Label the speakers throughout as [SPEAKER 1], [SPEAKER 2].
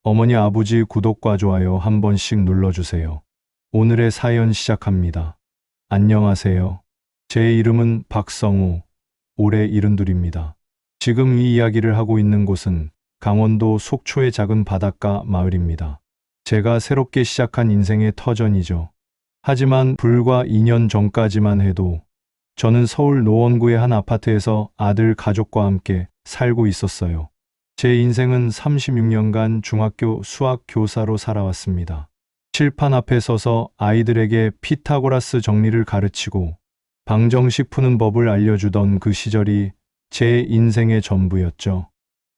[SPEAKER 1] 어머니, 아버지 구독과 좋아요 한 번씩 눌러주세요. 오늘의 사연 시작합니다. 안녕하세요. 제 이름은 박성우, 올해 72입니다. 지금 이 이야기를 하고 있는 곳은 강원도 속초의 작은 바닷가 마을입니다. 제가 새롭게 시작한 인생의 터전이죠. 하지만 불과 2년 전까지만 해도 저는 서울 노원구의 한 아파트에서 아들 가족과 함께 살고 있었어요. 제 인생은 36년간 중학교 수학 교사로 살아왔습니다. 칠판 앞에 서서 아이들에게 피타고라스 정리를 가르치고 방정식 푸는 법을 알려주던 그 시절이 제 인생의 전부였죠.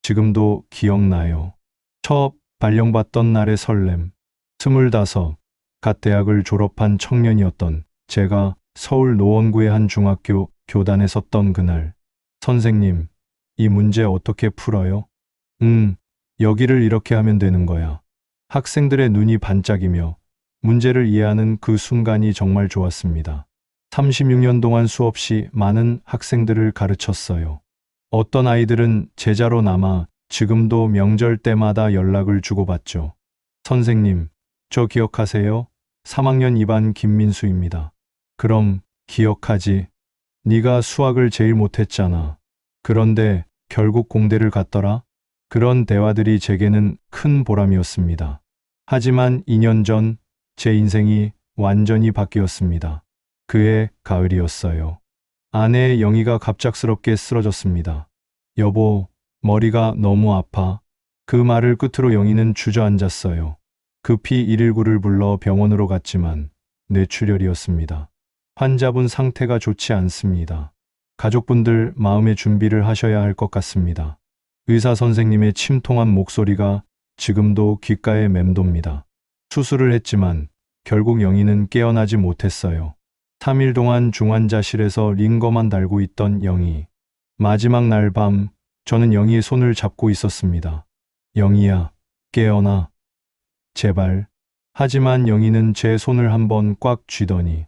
[SPEAKER 1] 지금도 기억나요. 첫 발령받던 날의 설렘. 25, 갓 대학을 졸업한 청년이었던 제가 서울 노원구의 한 중학교 교단에 섰던 그날. 선생님, 이 문제 어떻게 풀어요? 여기를 이렇게 하면 되는 거야. 학생들의 눈이 반짝이며 문제를 이해하는 그 순간이 정말 좋았습니다. 36년 동안 수없이 많은 학생들을 가르쳤어요. 어떤 아이들은 제자로 남아 지금도 명절 때마다 연락을 주고받죠. 선생님, 저 기억하세요? 3학년 2반 김민수입니다. 그럼 기억하지. 네가 수학을 제일 못했잖아. 그런데 결국 공대를 갔더라. 그런 대화들이 제게는 큰 보람이었습니다. 하지만 2년 전 제 인생이 완전히 바뀌었습니다. 그해 가을이었어요. 아내의 영희가 갑작스럽게 쓰러졌습니다. 여보, 머리가 너무 아파. 그 말을 끝으로 영희는 주저앉았어요. 급히 119를 불러 병원으로 갔지만 뇌출혈이었습니다. 환자분 상태가 좋지 않습니다. 가족분들 마음의 준비를 하셔야 할 것 같습니다. 의사 선생님의 침통한 목소리가 지금도 귓가에 맴돕니다. 수술을 했지만 결국 영희는 깨어나지 못했어요. 3일 동안 중환자실에서 링거만 달고 있던 영희. 마지막 날 밤, 저는 영희의 손을 잡고 있었습니다. 영희야, 깨어나. 제발. 하지만 영희는 제 손을 한번 꽉 쥐더니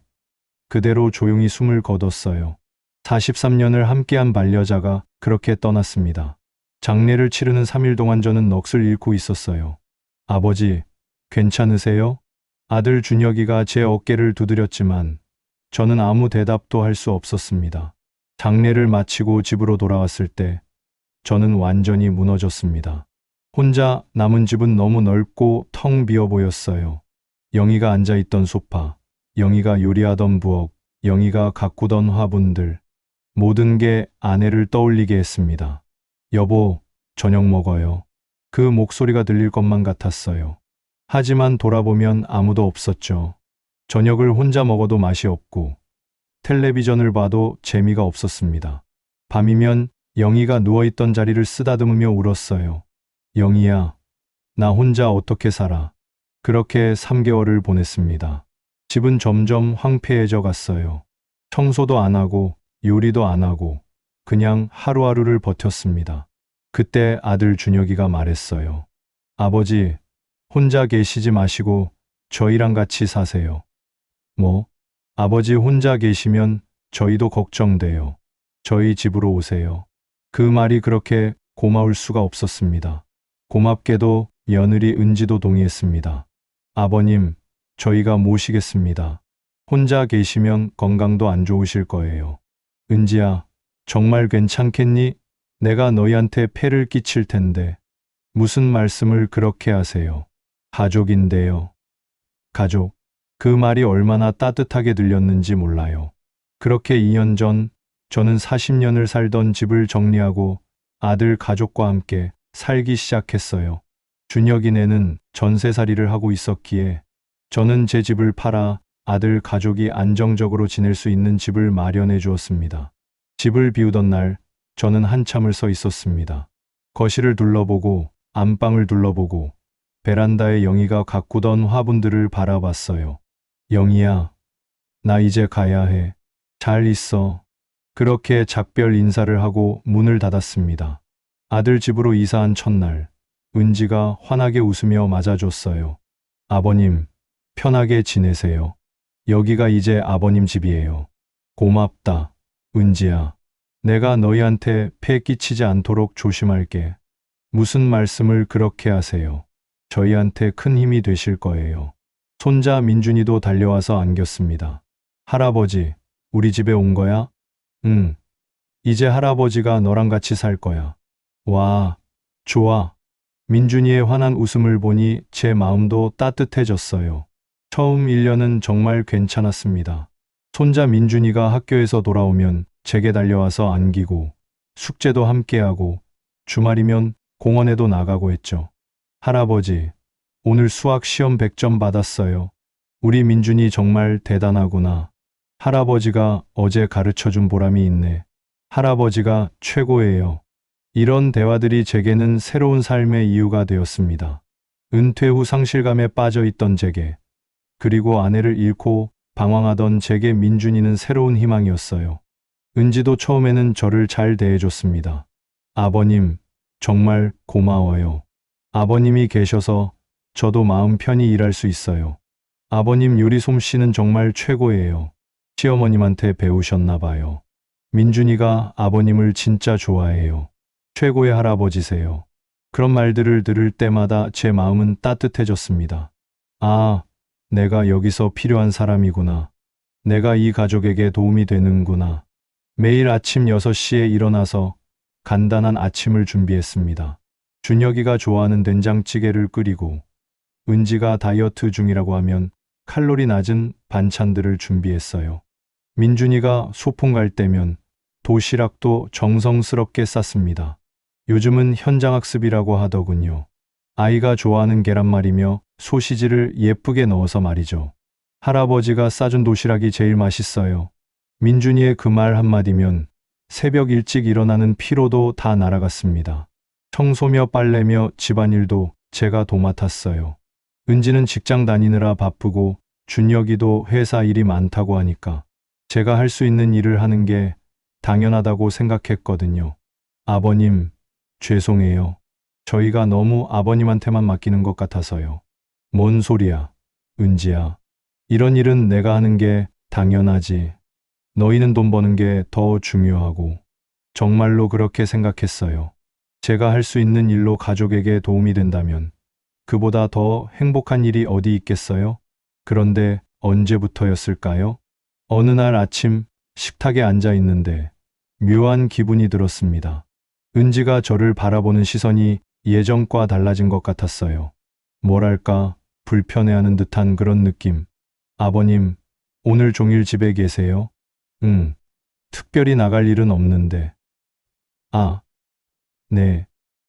[SPEAKER 1] 그대로 조용히 숨을 거뒀어요. 43년을 함께한 반려자가 그렇게 떠났습니다. 장례를 치르는 3일 동안 저는 넋을 잃고 있었어요. 아버지, 괜찮으세요? 아들 준혁이가 제 어깨를 두드렸지만 저는 아무 대답도 할 수 없었습니다. 장례를 마치고 집으로 돌아왔을 때 저는 완전히 무너졌습니다. 혼자 남은 집은 너무 넓고 텅 비어 보였어요. 영희가 앉아있던 소파, 영희가 요리하던 부엌, 영희가 가꾸던 화분들, 모든 게 아내를 떠올리게 했습니다. 여보, 저녁 먹어요. 그 목소리가 들릴 것만 같았어요. 하지만 돌아보면 아무도 없었죠. 저녁을 혼자 먹어도 맛이 없고 텔레비전을 봐도 재미가 없었습니다. 밤이면 영희가 누워있던 자리를 쓰다듬으며 울었어요. 영희야, 나 혼자 어떻게 살아. 그렇게 3개월을 보냈습니다. 집은 점점 황폐해져 갔어요. 청소도 안 하고 요리도 안 하고 그냥 하루하루를 버텼습니다. 그때 아들 준혁이가 말했어요. 아버지, 혼자 계시지 마시고 저희랑 같이 사세요. 뭐? 아버지 혼자 계시면 저희도 걱정돼요. 저희 집으로 오세요. 그 말이 그렇게 고마울 수가 없었습니다. 고맙게도 며느리 은지도 동의했습니다. 아버님, 저희가 모시겠습니다. 혼자 계시면 건강도 안 좋으실 거예요. 은지야, 정말 괜찮겠니? 내가 너희한테 폐를 끼칠 텐데 무슨 말씀을 그렇게 하세요. 가족인데요. 가족. 그 말이 얼마나 따뜻하게 들렸는지 몰라요. 그렇게 2년 전 저는 40년을 살던 집을 정리하고 아들 가족과 함께 살기 시작했어요. 준혁이네는 전세살이를 하고 있었기에 저는 제 집을 팔아 아들 가족이 안정적으로 지낼 수 있는 집을 마련해 주었습니다. 집을 비우던 날 저는 한참을 서 있었습니다. 거실을 둘러보고 안방을 둘러보고 베란다에 영희가 가꾸던 화분들을 바라봤어요. 영희야, 나 이제 가야 해. 잘 있어. 그렇게 작별 인사를 하고 문을 닫았습니다. 아들 집으로 이사한 첫날, 은지가 환하게 웃으며 맞아줬어요. 아버님, 편하게 지내세요. 여기가 이제 아버님 집이에요. 고맙다, 은지야. 내가 너희한테 폐 끼치지 않도록 조심할게. 무슨 말씀을 그렇게 하세요. 저희한테 큰 힘이 되실 거예요. 손자 민준이도 달려와서 안겼습니다. 할아버지, 우리 집에 온 거야? 응. 이제 할아버지가 너랑 같이 살 거야. 와, 좋아. 민준이의 환한 웃음을 보니 제 마음도 따뜻해졌어요. 처음 1년은 정말 괜찮았습니다. 손자 민준이가 학교에서 돌아오면 제게 달려와서 안기고 숙제도 함께하고 주말이면 공원에도 나가고 했죠. 할아버지, 오늘 수학 시험 100점 받았어요. 우리 민준이 정말 대단하구나. 할아버지가 어제 가르쳐준 보람이 있네. 할아버지가 최고예요. 이런 대화들이 제게는 새로운 삶의 이유가 되었습니다. 은퇴 후 상실감에 빠져 있던 제게, 그리고 아내를 잃고 방황하던 제게 민준이는 새로운 희망이었어요. 은지도 처음에는 저를 잘 대해줬습니다. 아버님, 정말 고마워요. 아버님이 계셔서 저도 마음 편히 일할 수 있어요. 아버님 요리 솜씨는 정말 최고예요. 시어머님한테 배우셨나 봐요. 민준이가 아버님을 진짜 좋아해요. 최고의 할아버지세요. 그런 말들을 들을 때마다 제 마음은 따뜻해졌습니다. 아, 내가 여기서 필요한 사람이구나. 내가 이 가족에게 도움이 되는구나. 매일 아침 6시에 일어나서 간단한 아침을 준비했습니다. 준혁이가 좋아하는 된장찌개를 끓이고 은지가 다이어트 중이라고 하면 칼로리 낮은 반찬들을 준비했어요. 민준이가 소풍 갈 때면 도시락도 정성스럽게 쌌습니다. 요즘은 현장학습이라고 하더군요. 아이가 좋아하는 계란말이며 소시지를 예쁘게 넣어서 말이죠. 할아버지가 싸준 도시락이 제일 맛있어요. 민준이의 그 말 한마디면 새벽 일찍 일어나는 피로도 다 날아갔습니다. 청소며 빨래며 집안일도 제가 도맡았어요. 은지는 직장 다니느라 바쁘고 준혁이도 회사 일이 많다고 하니까 제가 할 수 있는 일을 하는 게 당연하다고 생각했거든요. 아버님, 죄송해요. 저희가 너무 아버님한테만 맡기는 것 같아서요. 뭔 소리야, 은지야. 이런 일은 내가 하는 게 당연하지. 너희는 돈 버는 게 더 중요하고. 정말로 그렇게 생각했어요. 제가 할 수 있는 일로 가족에게 도움이 된다면 그보다 더 행복한 일이 어디 있겠어요? 그런데 언제부터였을까요? 어느 날 아침 식탁에 앉아 있는데 묘한 기분이 들었습니다. 은지가 저를 바라보는 시선이 예전과 달라진 것 같았어요. 뭐랄까, 불편해하는 듯한 그런 느낌. 아버님, 오늘 종일 집에 계세요? 응, 특별히 나갈 일은 없는데. 아, 네,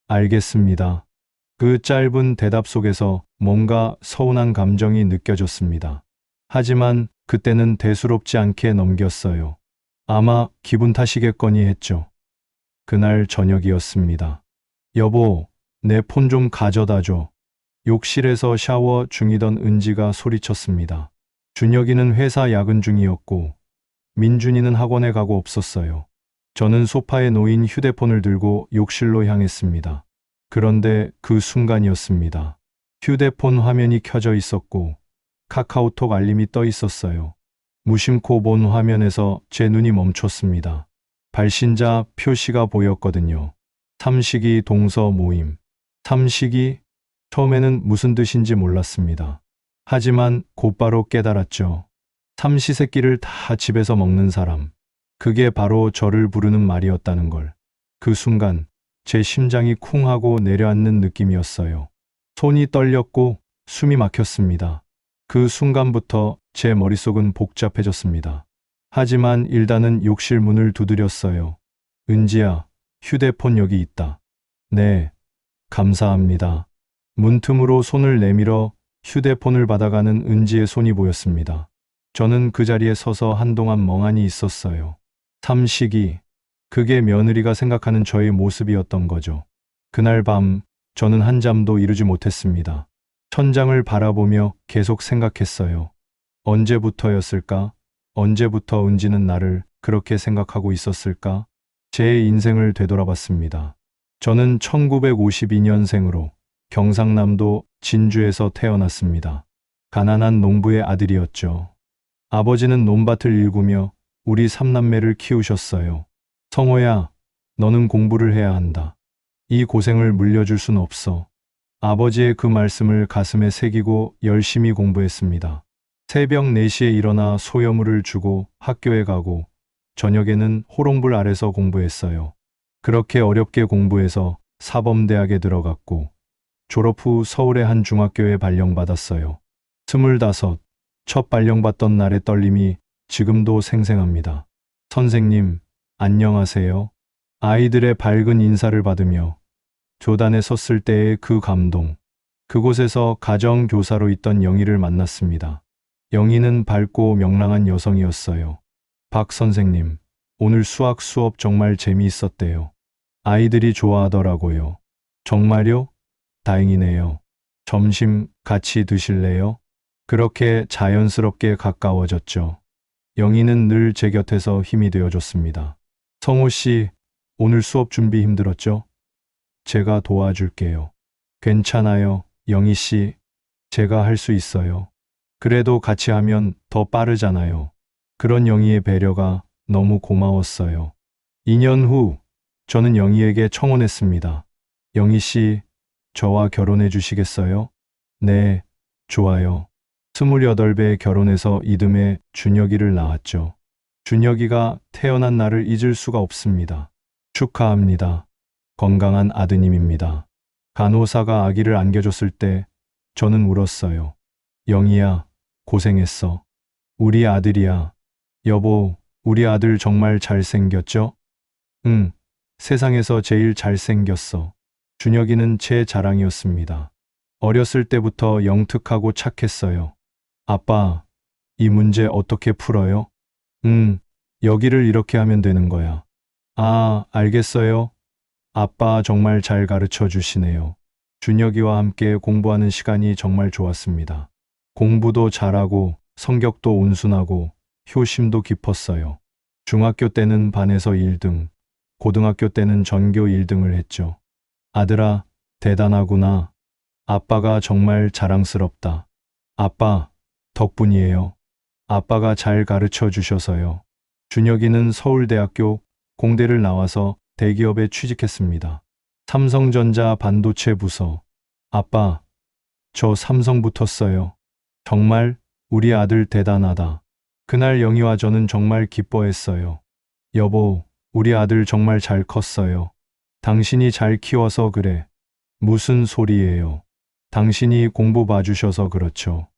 [SPEAKER 1] 알겠습니다. 그 짧은 대답 속에서 뭔가 서운한 감정이 느껴졌습니다. 하지만 그때는 대수롭지 않게 넘겼어요. 아마 기분 탓이겠거니 했죠. 그날 저녁이었습니다. 여보, 내 폰 좀 가져다 줘. 욕실에서 샤워 중이던 은지가 소리쳤습니다. 준혁이는 회사 야근 중이었고 민준이는 학원에 가고 없었어요. 저는 소파에 놓인 휴대폰을 들고 욕실로 향했습니다. 그런데 그 순간이었습니다. 휴대폰 화면이 켜져 있었고 카카오톡 알림이 떠 있었어요. 무심코 본 화면에서 제 눈이 멈췄습니다. 발신자 표시가 보였거든요. 삼식이 동서 모임. 삼식이? 처음에는 무슨 뜻인지 몰랐습니다. 하지만 곧바로 깨달았죠. 삼시세끼를 다 집에서 먹는 사람. 그게 바로 저를 부르는 말이었다는 걸. 그 순간 제 심장이 쿵 하고 내려앉는 느낌이었어요. 손이 떨렸고 숨이 막혔습니다. 그 순간부터 제 머릿속은 복잡해졌습니다. 하지만 일단은 욕실 문을 두드렸어요. 은지야, 휴대폰 여기 있다. 네, 감사합니다. 문틈으로 손을 내밀어 휴대폰을 받아가는 은지의 손이 보였습니다. 저는 그 자리에 서서 한동안 멍하니 있었어요. 삼식이, 그게 며느리가 생각하는 저의 모습이었던 거죠. 그날 밤 저는 한잠도 이루지 못했습니다. 천장을 바라보며 계속 생각했어요. 언제부터였을까? 언제부터 은지는 나를 그렇게 생각하고 있었을까? 제 인생을 되돌아봤습니다. 저는 1952년생으로 경상남도 진주에서 태어났습니다. 가난한 농부의 아들이었죠. 아버지는 논밭을 일구며 우리 삼남매를 키우셨어요. 성호야, 너는 공부를 해야 한다. 이 고생을 물려줄 순 없어. 아버지의 그 말씀을 가슴에 새기고 열심히 공부했습니다. 새벽 4시에 일어나 소여물을 주고 학교에 가고 저녁에는 호롱불 아래서 공부했어요. 그렇게 어렵게 공부해서 사범대학에 들어갔고 졸업 후 서울의 한 중학교에 발령받았어요. 25, 첫 발령받던 날의 떨림이 지금도 생생합니다. 선생님, 안녕하세요. 아이들의 밝은 인사를 받으며 교단에 섰을 때의 그 감동. 그곳에서 가정교사로 있던 영희를 만났습니다. 영희는 밝고 명랑한 여성이었어요. 박 선생님, 오늘 수학 수업 정말 재미있었대요. 아이들이 좋아하더라고요. 정말요? 다행이네요. 점심 같이 드실래요? 그렇게 자연스럽게 가까워졌죠. 영희는 늘 제 곁에서 힘이 되어줬습니다. 성호 씨, 오늘 수업 준비 힘들었죠? 제가 도와줄게요. 괜찮아요, 영희 씨. 제가 할 수 있어요. 그래도 같이 하면 더 빠르잖아요. 그런 영희의 배려가 너무 고마웠어요. 2년 후, 저는 영희에게 청혼했습니다. 영희 씨, 저와 결혼해 주시겠어요? 네, 좋아요. 28배 결혼해서 이듬해 준혁이를 낳았죠. 준혁이가 태어난 날을 잊을 수가 없습니다. 축하합니다. 건강한 아드님입니다. 간호사가 아기를 안겨줬을 때 저는 울었어요. 영희야, 고생했어. 우리 아들이야. 여보, 우리 아들 정말 잘생겼죠? 응, 세상에서 제일 잘생겼어. 준혁이는 제 자랑이었습니다. 어렸을 때부터 영특하고 착했어요. 아빠, 이 문제 어떻게 풀어요? 여기를 이렇게 하면 되는 거야. 아, 알겠어요. 아빠 정말 잘 가르쳐 주시네요. 준혁이와 함께 공부하는 시간이 정말 좋았습니다. 공부도 잘하고 성격도 온순하고 효심도 깊었어요. 중학교 때는 반에서 1등, 고등학교 때는 전교 1등을 했죠. 아들아, 대단하구나. 아빠가 정말 자랑스럽다. 아빠, 덕분이에요. 아빠가 잘 가르쳐 주셔서요. 준혁이는 서울대학교 공대를 나와서 대기업에 취직했습니다. 삼성전자 반도체 부서. 아빠, 저 삼성 붙었어요. 정말 우리 아들 대단하다. 그날 영희와 저는 정말 기뻐했어요. 여보, 우리 아들 정말 잘 컸어요. 당신이 잘 키워서 그래. 무슨 소리예요. 당신이 공부 봐주셔서 그렇죠.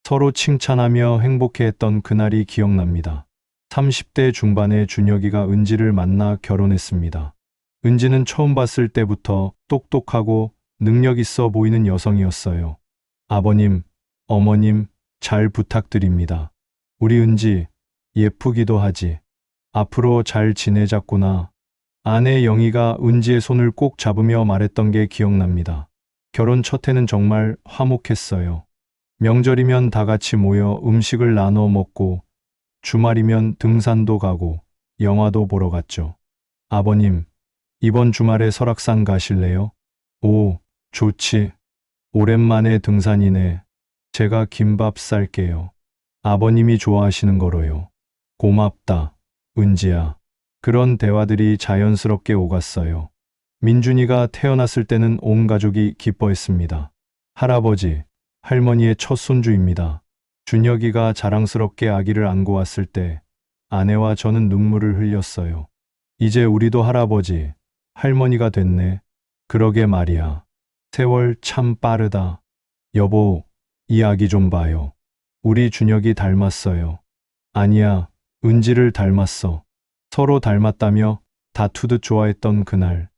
[SPEAKER 1] 서로 칭찬하며 행복해했던 그날이 기억납니다. 30대 중반에 준혁이가 은지를 만나 결혼했습니다. 은지는 처음 봤을 때부터 똑똑하고 능력 있어 보이는 여성이었어요. 아버님, 어머님, 잘 부탁드립니다. 우리 은지, 예쁘기도 하지. 앞으로 잘 지내자꾸나. 아내 영희가 은지의 손을 꼭 잡으며 말했던 게 기억납니다. 결혼 첫 해는 정말 화목했어요. 명절이면 다 같이 모여 음식을 나눠 먹고 주말이면 등산도 가고 영화도 보러 갔죠. 아버님, 이번 주말에 설악산 가실래요? 오, 좋지. 오랜만에 등산이네. 제가 김밥 쌀게요. 아버님이 좋아하시는 거로요. 고맙다, 은지야. 그런 대화들이 자연스럽게 오갔어요. 민준이가 태어났을 때는 온 가족이 기뻐했습니다. 할아버지, 할머니의 첫 손주입니다. 준혁이가 자랑스럽게 아기를 안고 왔을 때 아내와 저는 눈물을 흘렸어요. 이제 우리도 할아버지, 할머니가 됐네. 그러게 말이야. 세월 참 빠르다. 여보, 이 아기 좀 봐요. 우리 준혁이 닮았어요. 아니야, 은지를 닮았어. 서로 닮았다며 다투듯 좋아했던 그날.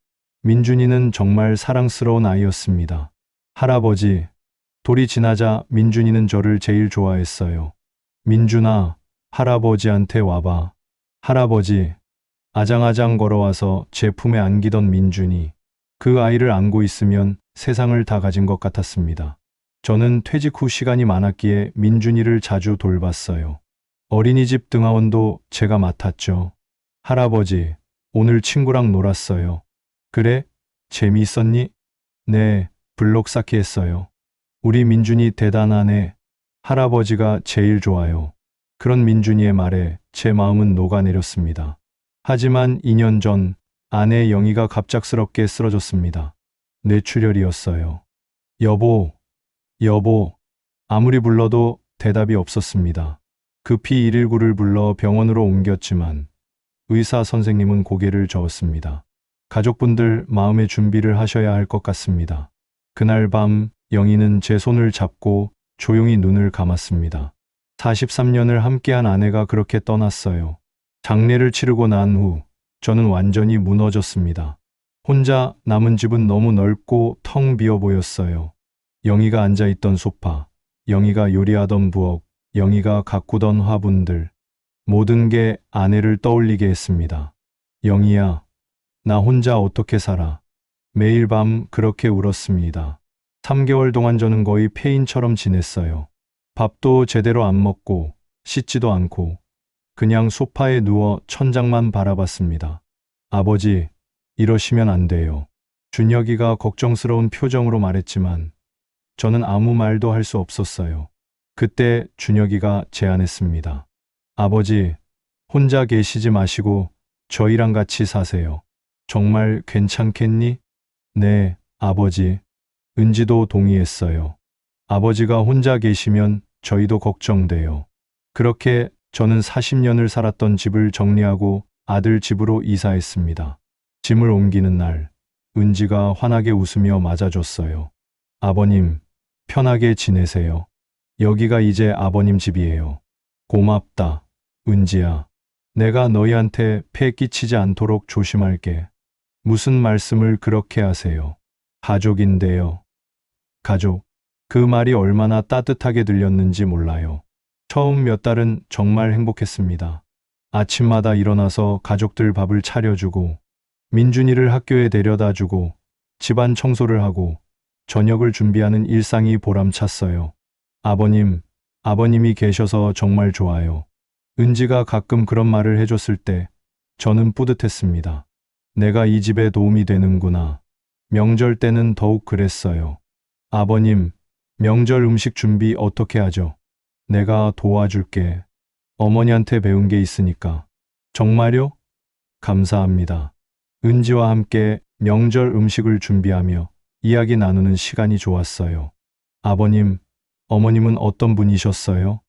[SPEAKER 1] 민준이는 정말 사랑스러운 아이였습니다. 할아버지, 돌이 지나자 민준이는 저를 제일 좋아했어요. 민준아, 할아버지한테 와봐. 할아버지, 아장아장 걸어와서 제 품에 안기던 민준이. 그 아이를 안고 있으면 세상을 다 가진 것 같았습니다. 저는 퇴직 후 시간이 많았기에 민준이를 자주 돌봤어요. 어린이집 등하원도 제가 맡았죠. 할아버지, 오늘 친구랑 놀았어요. 그래? 재미있었니? 네, 블록 쌓기 했어요. 우리 민준이 대단하네. 할아버지가 제일 좋아요. 그런 민준이의 말에 제 마음은 녹아내렸습니다. 하지만 2년 전 아내 영희가 갑작스럽게 쓰러졌습니다. 뇌출혈이었어요. 여보, 여보. 아무리 불러도 대답이 없었습니다. 급히 119를 불러 병원으로 옮겼지만 의사 선생님은 고개를 저었습니다. 가족분들 마음의 준비를 하셔야 할 것 같습니다. 그날 밤 영희는 제 손을 잡고 조용히 눈을 감았습니다. 43년을 함께한 아내가 그렇게 떠났어요. 장례를 치르고 난 후 저는 완전히 무너졌습니다. 혼자 남은 집은 너무 넓고 텅 비어 보였어요. 영희가 앉아있던 소파, 영희가 요리하던 부엌, 영희가 가꾸던 화분들, 모든 게 아내를 떠올리게 했습니다. 영희야, 나 혼자 어떻게 살아? 매일 밤 그렇게 울었습니다. 3개월 동안 저는 거의 폐인처럼 지냈어요. 밥도 제대로 안 먹고 씻지도 않고 그냥 소파에 누워 천장만 바라봤습니다. 아버지, 이러시면 안 돼요. 준혁이가 걱정스러운 표정으로 말했지만 저는 아무 말도 할 수 없었어요. 그때 준혁이가 제안했습니다. 아버지, 혼자 계시지 마시고 저희랑 같이 사세요. 정말 괜찮겠니? 네, 아버지. 은지도 동의했어요. 아버지가 혼자 계시면 저희도 걱정돼요. 그렇게 저는 40년을 살았던 집을 정리하고 아들 집으로 이사했습니다. 짐을 옮기는 날, 은지가 환하게 웃으며 맞아줬어요. 아버님, 편하게 지내세요. 여기가 이제 아버님 집이에요. 고맙다, 은지야. 내가 너희한테 폐 끼치지 않도록 조심할게. 무슨 말씀을 그렇게 하세요? 가족인데요. 가족. 그 말이 얼마나 따뜻하게 들렸는지 몰라요. 처음 몇 달은 정말 행복했습니다. 아침마다 일어나서 가족들 밥을 차려주고, 민준이를 학교에 데려다주고, 집안 청소를 하고, 저녁을 준비하는 일상이 보람찼어요. 아버님이 계셔서 정말 좋아요. 은지가 가끔 그런 말을 해줬을 때 저는 뿌듯했습니다. 내가 이 집에 도움이 되는구나. 명절 때는 더욱 그랬어요. 아버님, 명절 음식 준비 어떻게 하죠? 내가 도와줄게. 어머니한테 배운 게 있으니까. 정말요? 감사합니다. 은지와 함께 명절 음식을 준비하며 이야기 나누는 시간이 좋았어요. 아버님, 어머님은 어떤 분이셨어요?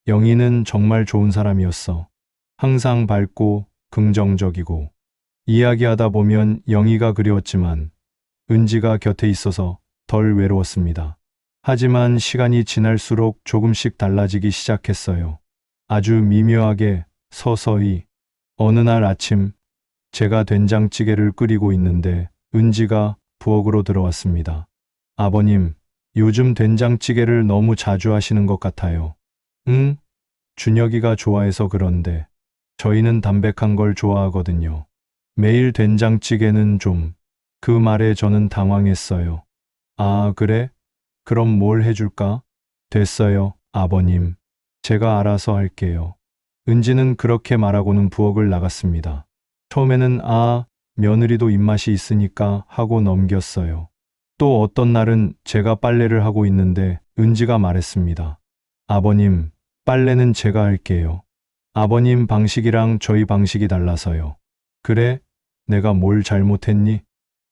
[SPEAKER 1] 영희는 정말 좋은 사람이었어. 항상 밝고 긍정적이고. 이야기하다 보면 영희가 그리웠지만 은지가 곁에 있어서 덜 외로웠습니다. 하지만 시간이 지날수록 조금씩 달라지기 시작했어요. 아주 미묘하게, 서서히. 어느 날 아침 제가 된장찌개를 끓이고 있는데 은지가 부엌으로 들어왔습니다. 아버님, 요즘 된장찌개를 너무 자주 하시는 것 같아요. 응? 준혁이가 좋아해서 그런데 저희는 담백한 걸 좋아하거든요. 매일 된장찌개는 좀. 그 말에 저는 당황했어요. 아, 그래? 그럼 뭘 해줄까? 됐어요, 아버님. 제가 알아서 할게요. 은지는 그렇게 말하고는 부엌을 나갔습니다. 처음에는 며느리도 입맛이 있으니까 하고 넘겼어요. 또 어떤 날은 제가 빨래를 하고 있는데 은지가 말했습니다. 아버님, 빨래는 제가 할게요. 아버님 방식이랑 저희 방식이 달라서요. 그래? 내가 뭘 잘못했니?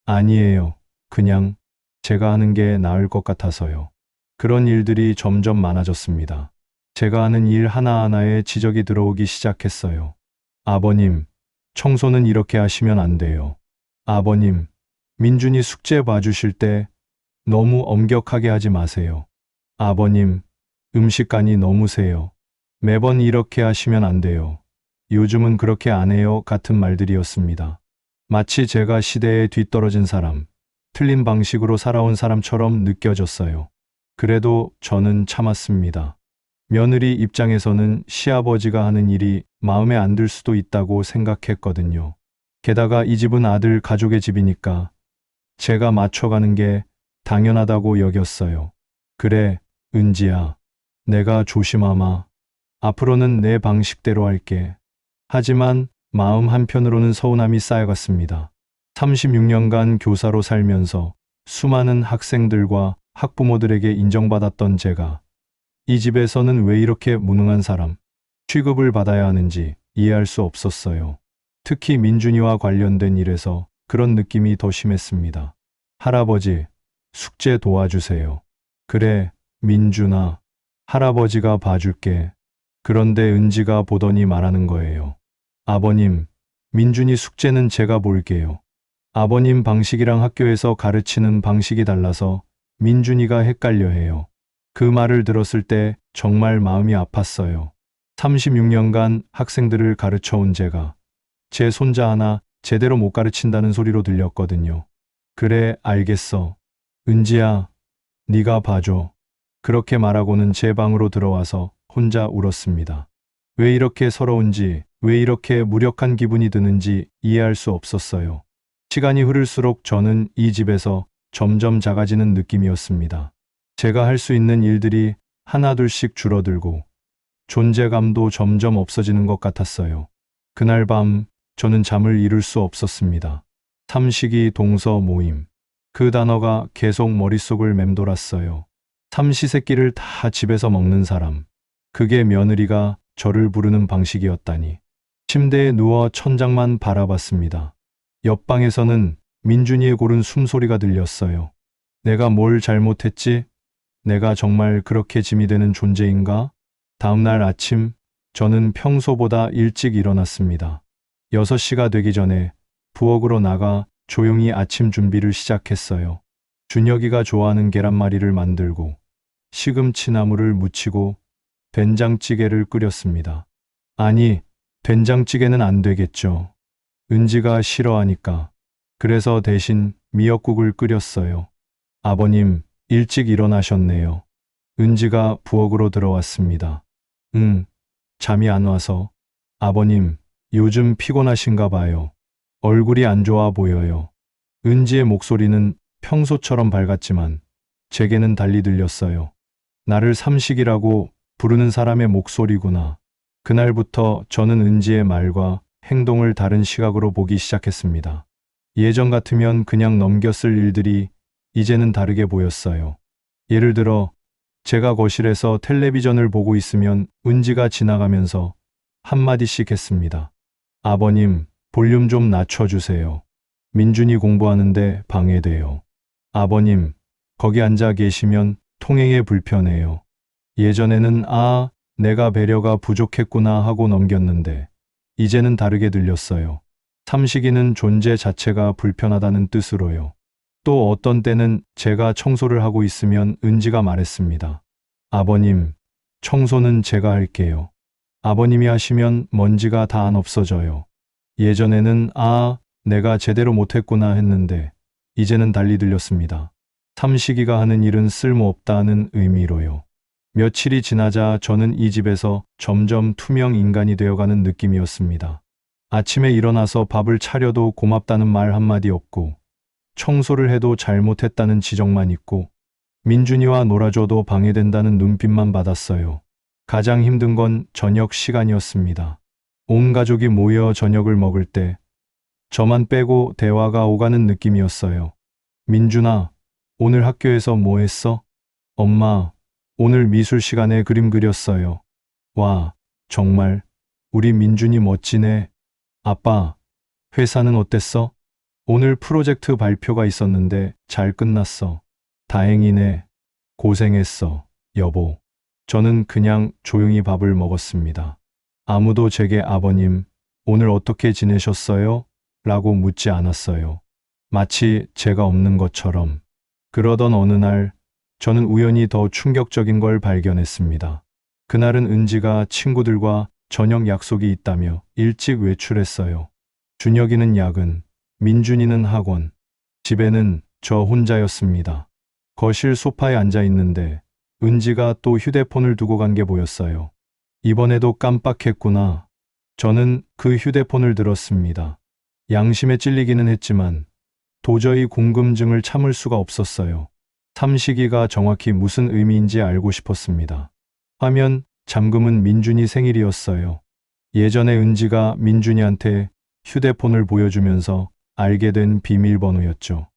[SPEAKER 1] 아니에요. 그냥 제가 하는 게 나을 것 같아서요. 그런 일들이 점점 많아졌습니다. 제가 하는 일 하나하나에 지적이 들어오기 시작했어요. 아버님, 청소는 이렇게 하시면 안 돼요. 아버님, 민준이 숙제 봐주실 때 너무 엄격하게 하지 마세요. 아버님, 음식간이 너무 세요. 매번 이렇게 하시면 안 돼요. 요즘은 그렇게 안 해요. 같은 말들이었습니다. 마치 제가 시대에 뒤떨어진 사람, 틀린 방식으로 살아온 사람처럼 느껴졌어요. 그래도 저는 참았습니다. 며느리 입장에서는 시아버지가 하는 일이 마음에 안 들 수도 있다고 생각했거든요. 게다가 이 집은 아들 가족의 집이니까 제가 맞춰가는 게 당연하다고 여겼어요. 그래, 은지야. 내가 조심하마. 앞으로는 내 방식대로 할게. 하지만 마음 한편으로는 서운함이 쌓여갔습니다. 36년간 교사로 살면서 수많은 학생들과 학부모들에게 인정받았던 제가 이 집에서는 왜 이렇게 무능한 사람, 취급을 받아야 하는지 이해할 수 없었어요. 특히 민준이와 관련된 일에서 그런 느낌이 더 심했습니다. 할아버지, 숙제 도와주세요. 그래, 민준아. 할아버지가 봐줄게. 그런데 은지가 보더니 말하는 거예요. 아버님, 민준이 숙제는 제가 볼게요. 아버님 방식이랑 학교에서 가르치는 방식이 달라서 민준이가 헷갈려 해요. 그 말을 들었을 때 정말 마음이 아팠어요. 36년간 학생들을 가르쳐 온 제가 제 손자 하나 제대로 못 가르친다는 소리로 들렸거든요. 그래, 알겠어. 은지야, 네가 봐줘. 그렇게 말하고는 제 방으로 들어와서 혼자 울었습니다. 왜 이렇게 서러운지, 왜 이렇게 무력한 기분이 드는지 이해할 수 없었어요. 시간이 흐를수록 저는 이 집에서 점점 작아지는 느낌이었습니다. 제가 할 수 있는 일들이 하나둘씩 줄어들고 존재감도 점점 없어지는 것 같았어요. 그날 밤 저는 잠을 이룰 수 없었습니다. 삼식이 동서 모임. 그 단어가 계속 머릿속을 맴돌았어요. 삼시세끼를 다 집에서 먹는 사람. 그게 며느리가 저를 부르는 방식이었다니. 침대에 누워 천장만 바라봤습니다. 옆방에서는 민준이의 고른 숨소리가 들렸어요. 내가 뭘 잘못했지? 내가 정말 그렇게 짐이 되는 존재인가? 다음날 아침, 저는 평소보다 일찍 일어났습니다. 6시가 되기 전에 부엌으로 나가 조용히 아침 준비를 시작했어요. 준혁이가 좋아하는 계란말이를 만들고 시금치나물을 무치고 된장찌개를 끓였습니다. 아니, 된장찌개는 안 되겠죠. 은지가 싫어하니까. 그래서 대신 미역국을 끓였어요. 아버님, 일찍 일어나셨네요. 은지가 부엌으로 들어왔습니다. 잠이 안 와서. 아버님, 요즘 피곤하신가 봐요. 얼굴이 안 좋아 보여요. 은지의 목소리는 평소처럼 밝았지만 제게는 달리 들렸어요. 나를 삼식이라고 부르는 사람의 목소리구나. 그날부터 저는 은지의 말과 행동을 다른 시각으로 보기 시작했습니다. 예전 같으면 그냥 넘겼을 일들이 이제는 다르게 보였어요. 예를 들어 제가 거실에서 텔레비전을 보고 있으면 은지가 지나가면서 한마디씩 했습니다. 아버님, 볼륨 좀 낮춰주세요. 민준이 공부하는데 방해돼요. 아버님, 거기 앉아 계시면 통행에 불편해요. 예전에는 내가 배려가 부족했구나 하고 넘겼는데 이제는 다르게 들렸어요. 삼식이는 존재 자체가 불편하다는 뜻으로요. 또 어떤 때는 제가 청소를 하고 있으면 은지가 말했습니다. 아버님, 청소는 제가 할게요. 아버님이 하시면 먼지가 다 안 없어져요. 예전에는 내가 제대로 못했구나 했는데 이제는 달리 들렸습니다. 삼식이가 하는 일은 쓸모없다는 의미로요. 며칠이 지나자 저는 이 집에서 점점 투명 인간이 되어가는 느낌이었습니다. 아침에 일어나서 밥을 차려도 고맙다는 말 한마디 없고 청소를 해도 잘못했다는 지적만 있고 민준이와 놀아줘도 방해된다는 눈빛만 받았어요. 가장 힘든 건 저녁 시간이었습니다. 온 가족이 모여 저녁을 먹을 때 저만 빼고 대화가 오가는 느낌이었어요. 민준아, 오늘 학교에서 뭐 했어? 엄마, 오늘 미술 시간에 그림 그렸어요. 와, 정말 우리 민준이 멋지네. 아빠, 회사는 어땠어? 오늘 프로젝트 발표가 있었는데 잘 끝났어. 다행이네. 고생했어, 여보. 저는 그냥 조용히 밥을 먹었습니다. 아무도 제게 아버님, 오늘 어떻게 지내셨어요? 라고 묻지 않았어요. 마치 제가 없는 것처럼. 그러던 어느 날, 저는 우연히 더 충격적인 걸 발견했습니다. 그날은 은지가 친구들과 저녁 약속이 있다며 일찍 외출했어요. 준혁이는 야근, 민준이는 학원, 집에는 저 혼자였습니다. 거실 소파에 앉아 있는데 은지가 또 휴대폰을 두고 간 게 보였어요. 이번에도 깜빡했구나. 저는 그 휴대폰을 들었습니다. 양심에 찔리기는 했지만 도저히 궁금증을 참을 수가 없었어요. 삼식이가 정확히 무슨 의미인지 알고 싶었습니다. 화면 잠금은 민준이 생일이었어요. 예전에 은지가 민준이한테 휴대폰을 보여주면서 알게 된 비밀번호였죠.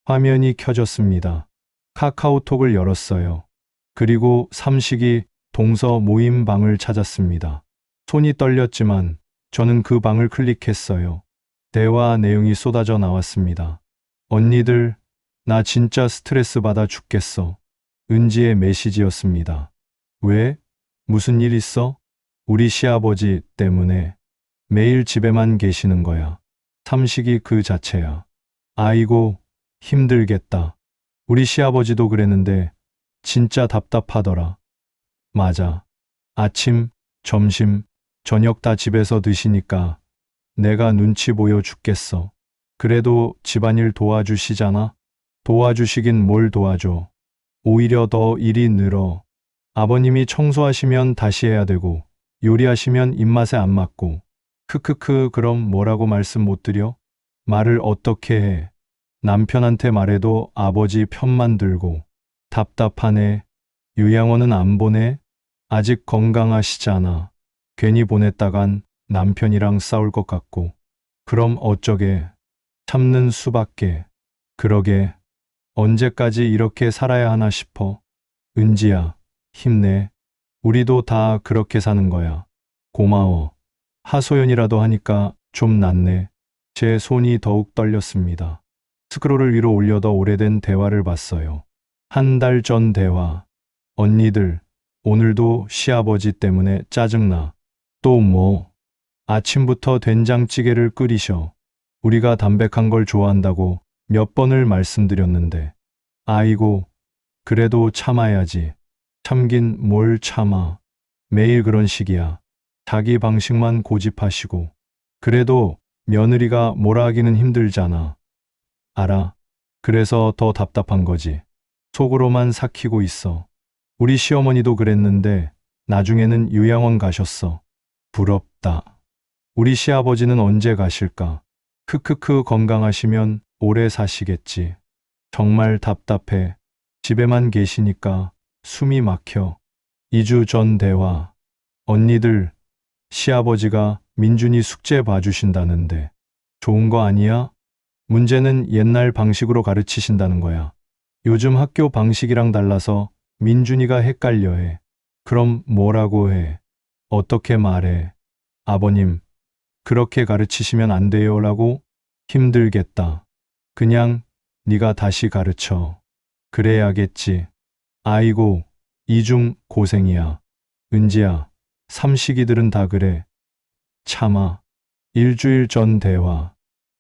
[SPEAKER 1] 화면이 켜졌습니다. 카카오톡을 열었어요. 그리고 삼식이 동서 모임 방을 찾았습니다. 손이 떨렸지만 저는 그 방을 클릭했어요. 대화 내용이 쏟아져 나왔습니다. 언니들, 나 진짜 스트레스 받아 죽겠어. 은지의 메시지였습니다. 왜? 무슨 일 있어? 우리 시아버지 때문에 매일 집에만 계시는 거야. 삼식이 그 자체야. 아이고, 힘들겠다. 우리 시아버지도 그랬는데 진짜 답답하더라. 맞아. 아침, 점심, 저녁 다 집에서 드시니까 내가 눈치 보여 죽겠어. 그래도 집안일 도와주시잖아? 도와주시긴 뭘 도와줘. 오히려 더 일이 늘어. 아버님이 청소하시면 다시 해야 되고, 요리하시면 입맛에 안 맞고, 크크크, 그럼 뭐라고 말씀 못 드려? 말을 어떻게 해? 남편한테 말해도 아버지 편만 들고, 답답하네. 요양원은 안 보내? 아직 건강하시잖아. 괜히 보냈다간 남편이랑 싸울 것 같고. 그럼 어쩌게. 참는 수밖에. 그러게. 언제까지 이렇게 살아야 하나 싶어. 은지야, 힘내. 우리도 다 그렇게 사는 거야. 고마워. 하소연이라도 하니까 좀 낫네. 제 손이 더욱 떨렸습니다. 스크롤을 위로 올려더 오래된 대화를 봤어요. 한 달 전 대화. 언니들, 오늘도 시아버지 때문에 짜증나. 또 뭐? 아침부터 된장찌개를 끓이셔. 우리가 담백한 걸 좋아한다고 몇 번을 말씀드렸는데. 아이고, 그래도 참아야지. 참긴 뭘 참아. 매일 그런 식이야. 자기 방식만 고집하시고. 그래도 며느리가 뭐라 하기는 힘들잖아. 알아. 그래서 더 답답한 거지. 속으로만 삭히고 있어. 우리 시어머니도 그랬는데 나중에는 요양원 가셨어. 부럽다. 우리 시아버지는 언제 가실까? 크크크, 건강하시면 오래 사시겠지. 정말 답답해. 집에만 계시니까 숨이 막혀. 2주 전 대화. 언니들, 시아버지가 민준이 숙제 봐주신다는데 좋은 거 아니야? 문제는 옛날 방식으로 가르치신다는 거야. 요즘 학교 방식이랑 달라서 민준이가 헷갈려해. 그럼 뭐라고 해? 어떻게 말해? 아버님, 그렇게 가르치시면 안 돼요라고? 힘들겠다. 그냥 네가 다시 가르쳐. 그래야겠지. 아이고, 이중 고생이야. 은지야, 삼식이들은 다 그래. 참아. 일주일 전 대화.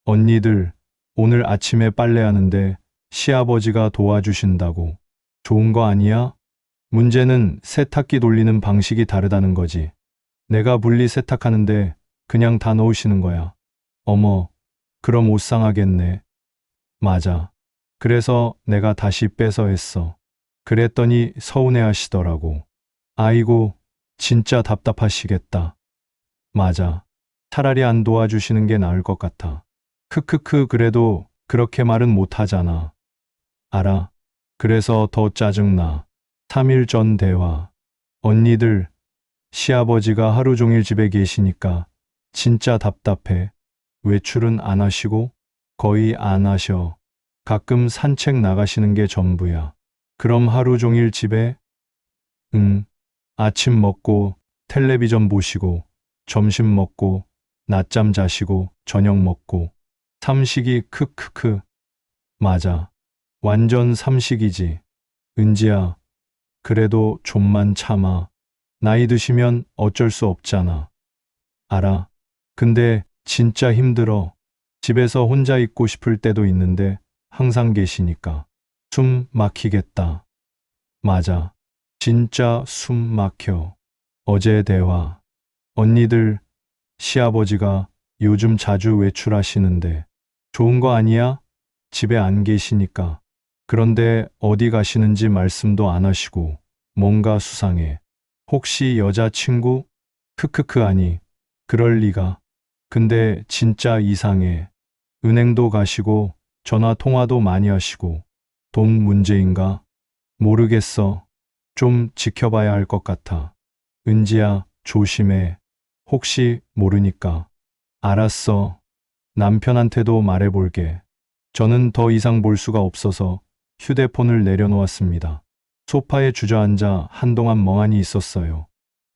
[SPEAKER 1] 언니들, 오늘 아침에 빨래하는데 시아버지가 도와주신다고. 좋은 거 아니야? 문제는 세탁기 돌리는 방식이 다르다는 거지. 내가 분리 세탁하는데 그냥 다 넣으시는 거야. 어머, 그럼 옷 상하겠네. 맞아. 그래서 내가 다시 빼서 했어. 그랬더니 서운해 하시더라고. 아이고, 진짜 답답하시겠다. 맞아. 차라리 안 도와주시는 게 나을 것 같아. 크크크, 그래도 그렇게 말은 못 하잖아. 알아. 그래서 더 짜증나. 3일 전 대화. 언니들, 시아버지가 하루 종일 집에 계시니까 진짜 답답해. 외출은 안 하시고 거의 안 하셔. 가끔 산책 나가시는 게 전부야. 그럼 하루 종일 집에? 응. 아침 먹고 텔레비전 보시고 점심 먹고 낮잠 자시고 저녁 먹고 삼식이 크크크. 맞아. 완전 삼식이지. 은지야, 그래도 좀만 참아. 나이 드시면 어쩔 수 없잖아. 알아. 근데 진짜 힘들어. 집에서 혼자 있고 싶을 때도 있는데 항상 계시니까. 숨 막히겠다. 맞아. 진짜 숨 막혀. 어제 대화. 언니들, 시아버지가 요즘 자주 외출하시는데 좋은 거 아니야? 집에 안 계시니까. 그런데 어디 가시는지 말씀도 안 하시고 뭔가 수상해. 혹시 여자친구? 크크크, 아니, 그럴 리가. 근데 진짜 이상해. 은행도 가시고 전화 통화도 많이 하시고 돈 문제인가? 모르겠어. 좀 지켜봐야 할 것 같아. 은지야, 조심해. 혹시 모르니까. 알았어. 남편한테도 말해볼게. 저는 더 이상 볼 수가 없어서 휴대폰을 내려놓았습니다. 소파에 주저앉아 한동안 멍하니 있었어요.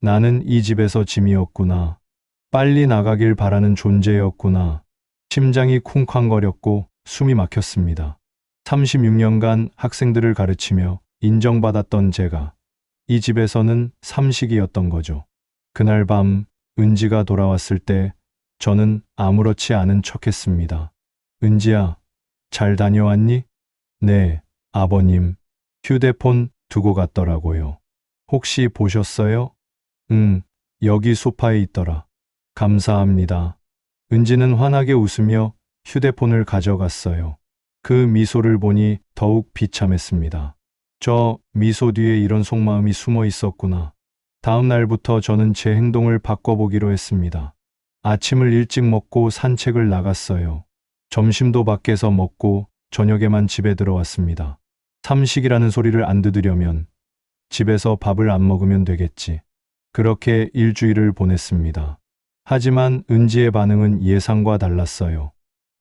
[SPEAKER 1] 나는 이 집에서 짐이었구나. 빨리 나가길 바라는 존재였구나. 심장이 쿵쾅거렸고 숨이 막혔습니다. 36년간 학생들을 가르치며 인정받았던 제가 이 집에서는 삼식이었던 거죠. 그날 밤 은지가 돌아왔을 때 저는 아무렇지 않은 척했습니다. 은지야, 잘 다녀왔니? 네, 아버님. 휴대폰 두고 갔더라고요. 혹시 보셨어요? 응, 여기 소파에 있더라. 감사합니다. 은지는 환하게 웃으며 휴대폰을 가져갔어요. 그 미소를 보니 더욱 비참했습니다. 저 미소 뒤에 이런 속마음이 숨어 있었구나. 다음 날부터 저는 제 행동을 바꿔보기로 했습니다. 아침을 일찍 먹고 산책을 나갔어요. 점심도 밖에서 먹고 저녁에만 집에 들어왔습니다. 삼식이라는 소리를 안 듣으려면 집에서 밥을 안 먹으면 되겠지. 그렇게 일주일을 보냈습니다. 하지만 은지의 반응은 예상과 달랐어요.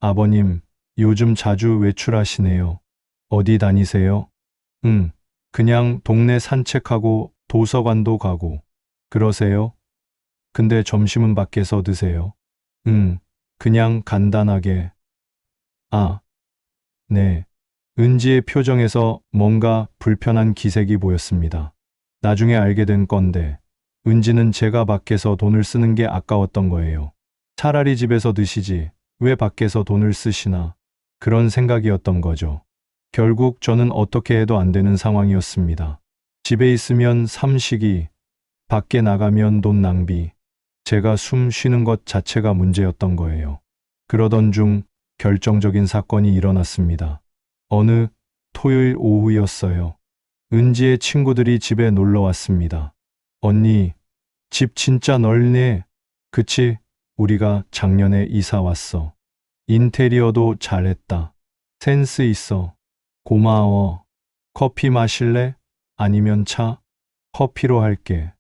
[SPEAKER 1] 아버님, 요즘 자주 외출하시네요. 어디 다니세요? 그냥 동네 산책하고 도서관도 가고. 그러세요? 근데 점심은 밖에서 드세요? 그냥 간단하게. 아, 네. 은지의 표정에서 뭔가 불편한 기색이 보였습니다. 나중에 알게 된 건데, 은지는 제가 밖에서 돈을 쓰는 게 아까웠던 거예요. 차라리 집에서 드시지, 왜 밖에서 돈을 쓰시나, 그런 생각이었던 거죠. 결국 저는 어떻게 해도 안 되는 상황이었습니다. 집에 있으면 삼식이, 밖에 나가면 돈 낭비, 제가 숨 쉬는 것 자체가 문제였던 거예요. 그러던 중 결정적인 사건이 일어났습니다. 어느 토요일 오후였어요. 은지의 친구들이 집에 놀러 왔습니다. 언니, 집 진짜 넓네. 그치? 우리가 작년에 이사 왔어. 인테리어도 잘했다. 센스 있어. 고마워. 커피 마실래? 아니면 차? 커피로 할게.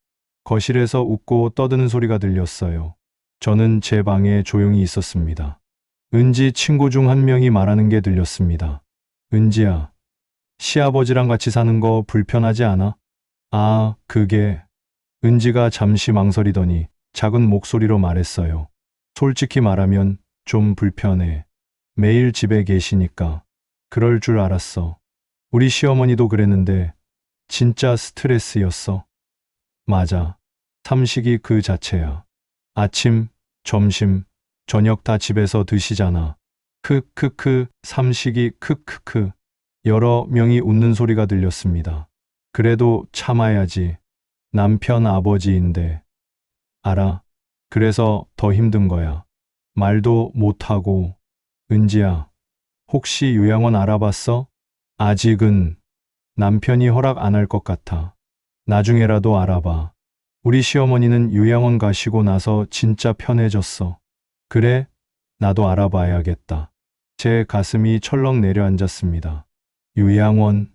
[SPEAKER 1] 거실에서 웃고 떠드는 소리가 들렸어요. 저는 제 방에 조용히 있었습니다. 은지 친구 중 한 명이 말하는 게 들렸습니다. 은지야, 시아버지랑 같이 사는 거 불편하지 않아? 아, 그게. 은지가 잠시 망설이더니 작은 목소리로 말했어요. 솔직히 말하면 좀 불편해. 매일 집에 계시니까. 그럴 줄 알았어. 우리 시어머니도 그랬는데 진짜 스트레스였어. 맞아. 삼식이 그 자체야. 아침, 점심, 저녁 다 집에서 드시잖아. 크크크, 삼식이 크크크. 여러 명이 웃는 소리가 들렸습니다. 그래도 참아야지. 남편 아버지인데. 알아. 그래서 더 힘든 거야. 말도 못하고. 은지야, 혹시 요양원 알아봤어? 아직은. 남편이 허락 안 할 것 같아. 나중에라도 알아봐. 우리 시어머니는 요양원 가시고 나서 진짜 편해졌어. 그래? 나도 알아봐야겠다. 제 가슴이 철렁 내려앉았습니다. 요양원.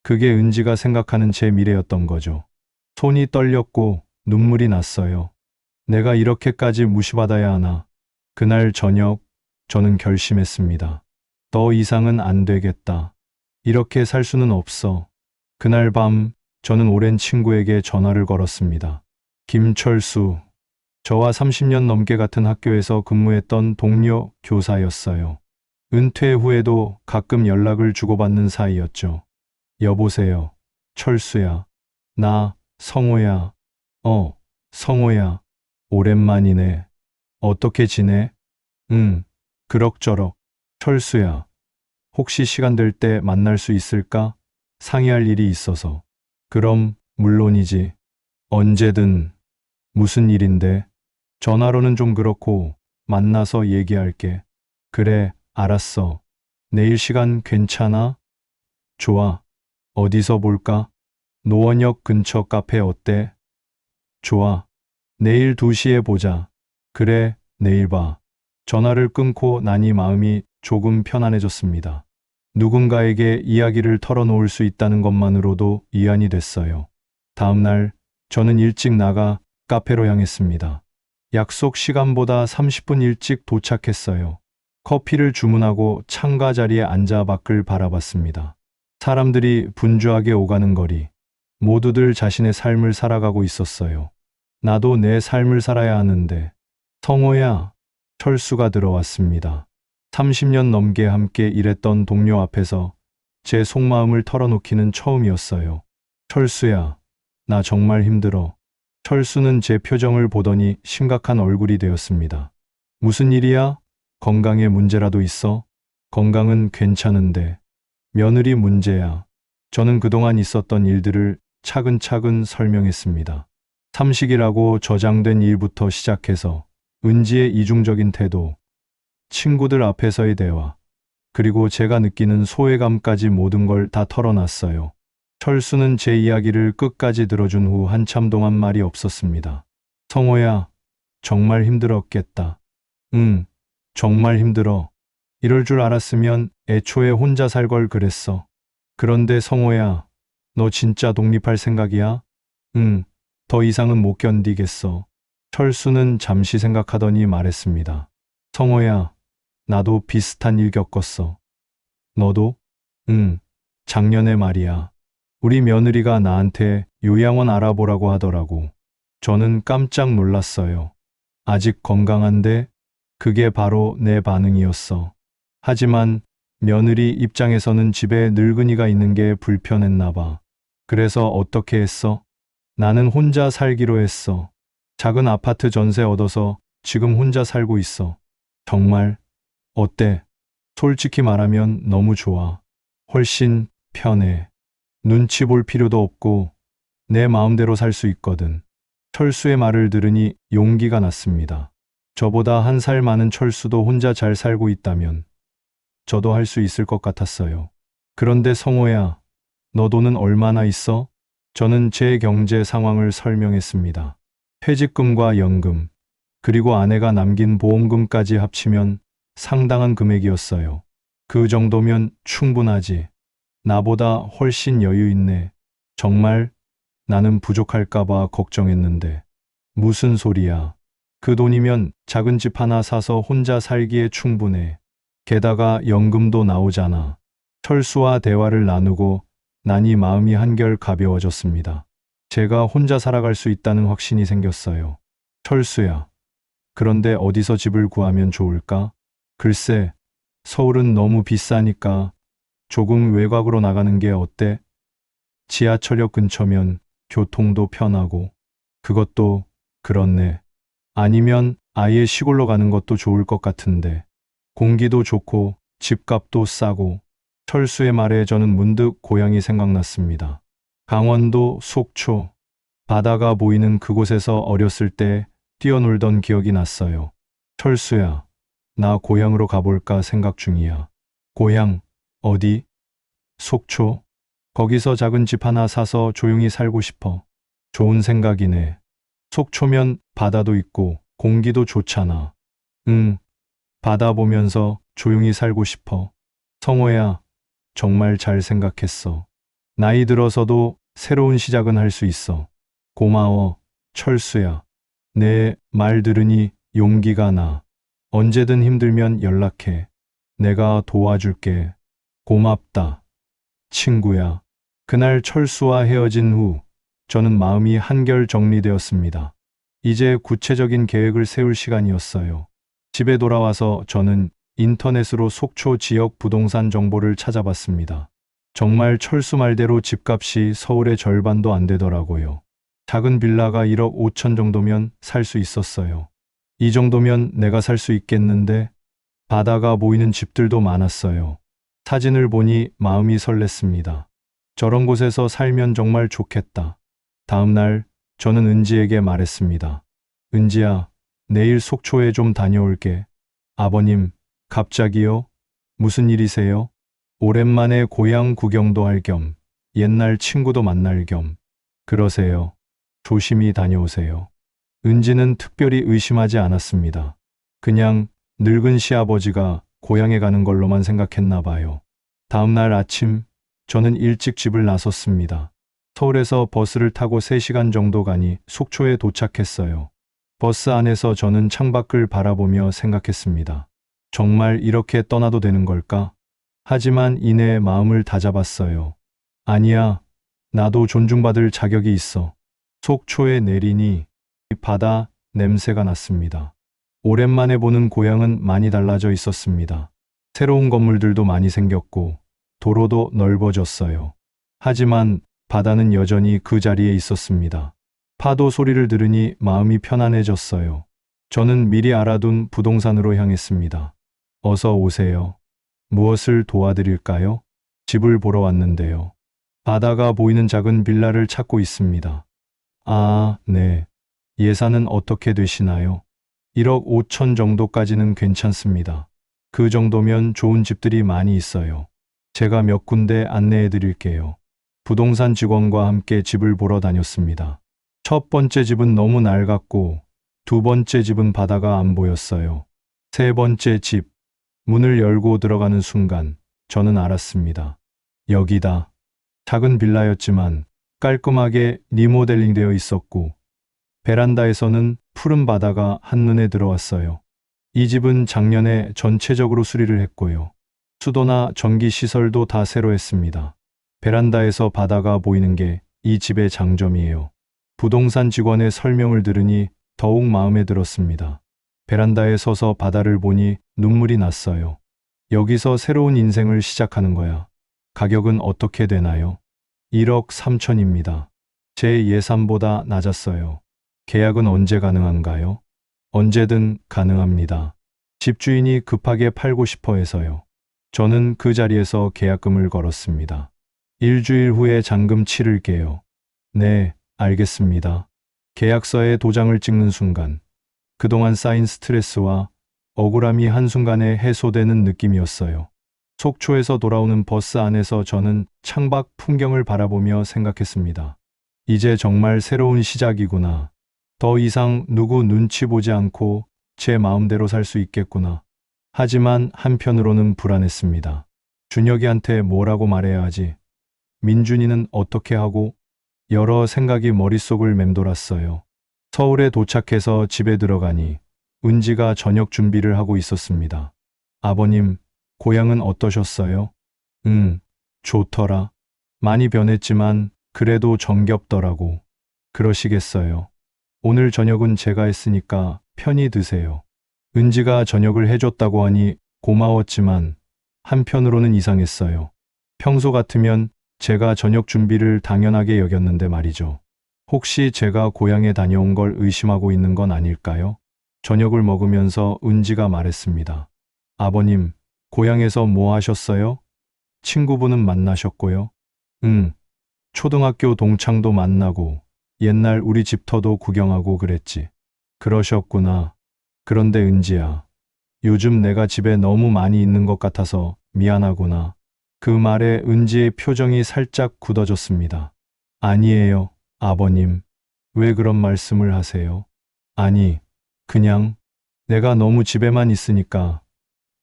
[SPEAKER 1] 그게 은지가 생각하는 제 미래였던 거죠. 손이 떨렸고 눈물이 났어요. 내가 이렇게까지 무시받아야 하나. 그날 저녁, 저는 결심했습니다. 더 이상은 안 되겠다. 이렇게 살 수는 없어. 그날 밤, 저는 오랜 친구에게 전화를 걸었습니다. 김철수. 저와 30년 넘게 같은 학교에서 근무했던 동료 교사였어요. 은퇴 후에도 가끔 연락을 주고받는 사이였죠. 여보세요. 철수야. 나, 성호야. 성호야. 오랜만이네. 어떻게 지내? 그럭저럭. 철수야. 혹시 시간 될 때 만날 수 있을까? 상의할 일이 있어서. 그럼, 물론이지. 언제든. 무슨 일인데? 전화로는 좀 그렇고, 만나서 얘기할게. 그래, 알았어. 내일 시간 괜찮아? 좋아. 어디서 볼까? 노원역 근처 카페 어때? 좋아. 내일 2시에 보자. 그래, 내일 봐. 전화를 끊고 나니 마음이 조금 편안해졌습니다. 누군가에게 이야기를 털어놓을 수 있다는 것만으로도 위안이 됐어요. 다음 날, 저는 일찍 나가 카페로 향했습니다. 약속 시간보다 30분 일찍 도착했어요. 커피를 주문하고 창가 자리에 앉아 밖을 바라봤습니다. 사람들이 분주하게 오가는 거리. 모두들 자신의 삶을 살아가고 있었어요. 나도 내 삶을 살아야 하는데. 성호야. 철수가 들어왔습니다. 30년 넘게 함께 일했던 동료 앞에서 제 속마음을 털어놓기는 처음이었어요. 철수야, 나 정말 힘들어. 철수는 제 표정을 보더니 심각한 얼굴이 되었습니다. 무슨 일이야? 건강에 문제라도 있어? 건강은 괜찮은데. 며느리 문제야. 저는 그동안 있었던 일들을 차근차근 설명했습니다. 삼식이라고 저장된 일부터 시작해서 은지의 이중적인 태도, 친구들 앞에서의 대화, 그리고 제가 느끼는 소외감까지 모든 걸 다 털어놨어요. 철수는 제 이야기를 끝까지 들어준 후 한참 동안 말이 없었습니다. 성호야, 정말 힘들었겠다. 응, 정말 힘들어. 이럴 줄 알았으면 애초에 혼자 살 걸 그랬어. 그런데 성호야, 너 진짜 독립할 생각이야? 응, 더 이상은 못 견디겠어. 철수는 잠시 생각하더니 말했습니다. 성호야, 나도 비슷한 일 겪었어. 너도? 응, 작년에 말이야. 우리 며느리가 나한테 요양원 알아보라고 하더라고. 저는 깜짝 놀랐어요. 아직 건강한데? 그게 바로 내 반응이었어. 하지만 며느리 입장에서는 집에 늙은이가 있는 게 불편했나 봐. 그래서 어떻게 했어? 나는 혼자 살기로 했어. 작은 아파트 전세 얻어서 지금 혼자 살고 있어. 정말? 어때? 솔직히 말하면 너무 좋아. 훨씬 편해. 눈치 볼 필요도 없고 내 마음대로 살 수 있거든. 철수의 말을 들으니 용기가 났습니다. 저보다 한 살 많은 철수도 혼자 잘 살고 있다면 저도 할 수 있을 것 같았어요. 그런데 성호야, 너 돈은 얼마나 있어? 저는 제 경제 상황을 설명했습니다. 퇴직금과 연금, 그리고 아내가 남긴 보험금까지 합치면 상당한 금액이었어요. 그 정도면 충분하지. 나보다 훨씬 여유 있네. 정말 나는 부족할까봐 걱정했는데. 무슨 소리야. 그 돈이면 작은 집 하나 사서 혼자 살기에 충분해. 게다가 연금도 나오잖아. 철수와 대화를 나누고 나니 마음이 한결 가벼워졌습니다. 제가 혼자 살아갈 수 있다는 확신이 생겼어요. 철수야, 그런데 어디서 집을 구하면 좋을까? 글쎄, 서울은 너무 비싸니까 조금 외곽으로 나가는 게 어때? 지하철역 근처면 교통도 편하고. 그것도 그렇네. 아니면 아예 시골로 가는 것도 좋을 것 같은데. 공기도 좋고 집값도 싸고. 철수의 말에 저는 문득 고향이 생각났습니다. 강원도 속초, 바다가 보이는 그곳에서 어렸을 때 뛰어놀던 기억이 났어요. 철수야, 나 고향으로 가볼까 생각 중이야. 고향, 어디? 속초. 거기서 작은 집 하나 사서 조용히 살고 싶어. 좋은 생각이네. 속초면 바다도 있고 공기도 좋잖아. 응, 바다 보면서 조용히 살고 싶어. 성호야, 정말 잘 생각했어. 나이 들어서도 새로운 시작은 할 수 있어. 고마워, 철수야. 내 말 들으니 용기가 나. 언제든 힘들면 연락해. 내가 도와줄게. 고맙다, 친구야. 그날 철수와 헤어진 후 저는 마음이 한결 정리되었습니다. 이제 구체적인 계획을 세울 시간이었어요. 집에 돌아와서 저는 인터넷으로 속초 지역 부동산 정보를 찾아봤습니다. 정말 철수 말대로 집값이 서울의 절반도 안 되더라고요. 작은 빌라가 1억 5천 정도면 살 수 있었어요. 이 정도면 내가 살 수 있겠는데? 바다가 보이는 집들도 많았어요. 사진을 보니 마음이 설렜습니다. 저런 곳에서 살면 정말 좋겠다. 다음 날 저는 은지에게 말했습니다. 은지야, 내일 속초에 좀 다녀올게. 아버님, 갑자기요? 무슨 일이세요? 오랜만에 고향 구경도 할 겸 옛날 친구도 만날 겸. 그러세요. 조심히 다녀오세요. 은지는 특별히 의심하지 않았습니다. 그냥 늙은 시아버지가 고향에 가는 걸로만 생각했나 봐요. 다음 날 아침 저는 일찍 집을 나섰습니다. 서울에서 버스를 타고 3시간 정도 가니 속초에 도착했어요. 버스 안에서 저는 창밖을 바라보며 생각했습니다. 정말 이렇게 떠나도 되는 걸까? 하지만 이내 마음을 다잡았어요. 아니야, 나도 존중받을 자격이 있어. 속초에 내리니 바다 냄새가 났습니다. 오랜만에 보는 고향은 많이 달라져 있었습니다. 새로운 건물들도 많이 생겼고 도로도 넓어졌어요. 하지만 바다는 여전히 그 자리에 있었습니다. 파도 소리를 들으니 마음이 편안해졌어요. 저는 미리 알아둔 부동산으로 향했습니다. 어서 오세요. 무엇을 도와드릴까요? 집을 보러 왔는데요. 바다가 보이는 작은 빌라를 찾고 있습니다. 아, 네. 예산은 어떻게 되시나요? 1억 5천 정도까지는 괜찮습니다. 그 정도면 좋은 집들이 많이 있어요. 제가 몇 군데 안내해 드릴게요. 부동산 직원과 함께 집을 보러 다녔습니다. 첫 번째 집은 너무 낡았고, 두 번째 집은 바다가 안 보였어요. 세 번째 집, 문을 열고 들어가는 순간 저는 알았습니다. 여기다. 작은 빌라였지만 깔끔하게 리모델링 되어 있었고, 베란다에서는 푸른 바다가 한눈에 들어왔어요. 이 집은 작년에 전체적으로 수리를 했고요. 수도나 전기 시설도 다 새로 했습니다. 베란다에서 바다가 보이는 게 이 집의 장점이에요. 부동산 직원의 설명을 들으니 더욱 마음에 들었습니다. 베란다에 서서 바다를 보니 눈물이 났어요. 여기서 새로운 인생을 시작하는 거야. 가격은 어떻게 되나요? 1억 3천입니다. 제 예산보다 낮았어요. 계약은 언제 가능한가요? 언제든 가능합니다. 집주인이 급하게 팔고 싶어 해서요. 저는 그 자리에서 계약금을 걸었습니다. 일주일 후에 잔금 치를게요. 네, 알겠습니다. 계약서에 도장을 찍는 순간, 그동안 쌓인 스트레스와 억울함이 한순간에 해소되는 느낌이었어요. 속초에서 돌아오는 버스 안에서 저는 창밖 풍경을 바라보며 생각했습니다. 이제 정말 새로운 시작이구나. 더 이상 누구 눈치 보지 않고 제 마음대로 살 수 있겠구나. 하지만 한편으로는 불안했습니다. 준혁이한테 뭐라고 말해야 하지? 민준이는 어떻게 하고? 여러 생각이 머릿속을 맴돌았어요. 서울에 도착해서 집에 들어가니 은지가 저녁 준비를 하고 있었습니다. 아버님, 고향은 어떠셨어요? 좋더라. 많이 변했지만 그래도 정겹더라고. 그러시겠어요. 오늘 저녁은 제가 했으니까 편히 드세요. 은지가 저녁을 해줬다고 하니 고마웠지만 한편으로는 이상했어요. 평소 같으면 제가 저녁 준비를 당연하게 여겼는데 말이죠. 혹시 제가 고향에 다녀온 걸 의심하고 있는 건 아닐까요? 저녁을 먹으면서 은지가 말했습니다. 아버님, 고향에서 뭐 하셨어요? 친구분은 만나셨고요? 초등학교 동창도 만나고 옛날 우리 집터도 구경하고 그랬지. 그러셨구나. 그런데 은지야, 요즘 내가 집에 너무 많이 있는 것 같아서 미안하구나. 그 말에 은지의 표정이 살짝 굳어졌습니다. 아니에요, 아버님. 왜 그런 말씀을 하세요? 아니, 그냥 내가 너무 집에만 있으니까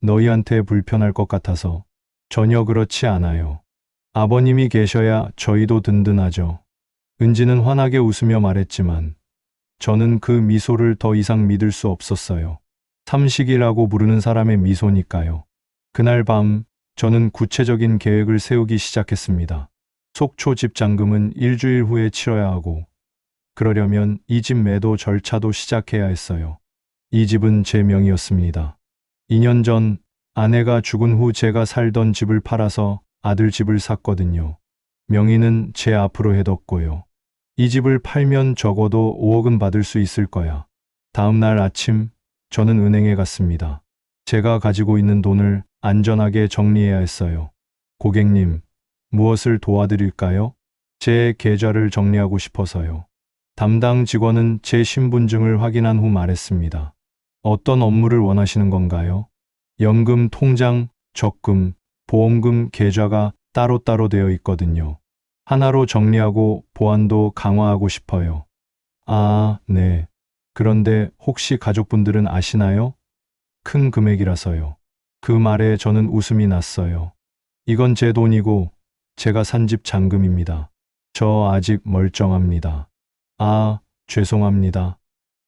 [SPEAKER 1] 너희한테 불편할 것 같아서. 전혀 그렇지 않아요. 아버님이 계셔야 저희도 든든하죠. 은지는 환하게 웃으며 말했지만 저는 그 미소를 더 이상 믿을 수 없었어요. 삼식이라고 부르는 사람의 미소니까요. 그날 밤 저는 구체적인 계획을 세우기 시작했습니다. 속초 집 잔금은 일주일 후에 치러야 하고, 그러려면 이 집 매도 절차도 시작해야 했어요. 이 집은 제 명의였습니다. 2년 전 아내가 죽은 후 제가 살던 집을 팔아서 아들 집을 샀거든요. 명의는 제 앞으로 해뒀고요. 이 집을 팔면 적어도 5억은 받을 수 있을 거야. 다음 날 아침 저는 은행에 갔습니다. 제가 가지고 있는 돈을 안전하게 정리해야 했어요. 고객님, 무엇을 도와드릴까요? 제 계좌를 정리하고 싶어서요. 담당 직원은 제 신분증을 확인한 후 말했습니다. 어떤 업무를 원하시는 건가요? 연금 통장, 적금, 보험금 계좌가 따로따로 되어 있거든요. 하나로 정리하고 보안도 강화하고 싶어요. 아, 네. 그런데 혹시 가족분들은 아시나요? 큰 금액이라서요. 그 말에 저는 웃음이 났어요. 이건 제 돈이고 제가 산 집 잔금입니다. 저 아직 멀쩡합니다. 아, 죄송합니다.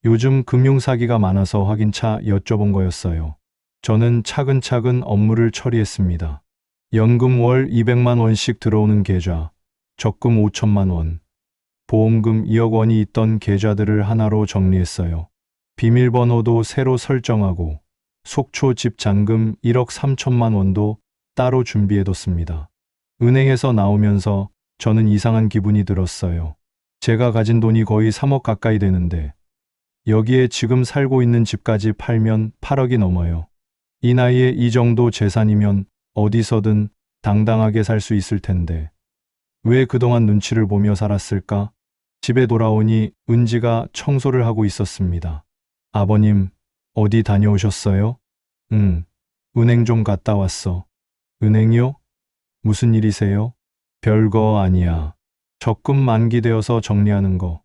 [SPEAKER 1] 요즘 금융사기가 많아서 확인차 여쭤본 거였어요. 저는 차근차근 업무를 처리했습니다. 연금 월 200만 원씩 들어오는 계좌, 적금 5천만 원, 보험금 2억 원이 있던 계좌들을 하나로 정리했어요. 비밀번호도 새로 설정하고 속초 집 잔금 1억 3천만 원도 따로 준비해뒀습니다. 은행에서 나오면서 저는 이상한 기분이 들었어요. 제가 가진 돈이 거의 3억 가까이 되는데 여기에 지금 살고 있는 집까지 팔면 8억이 넘어요. 이 나이에 이 정도 재산이면 어디서든 당당하게 살 수 있을 텐데 왜 그동안 눈치를 보며 살았을까? 집에 돌아오니 은지가 청소를 하고 있었습니다. 아버님, 어디 다녀오셨어요? 응, 은행 좀 갔다 왔어. 은행이요? 무슨 일이세요? 별거 아니야. 적금 만기되어서 정리하는 거.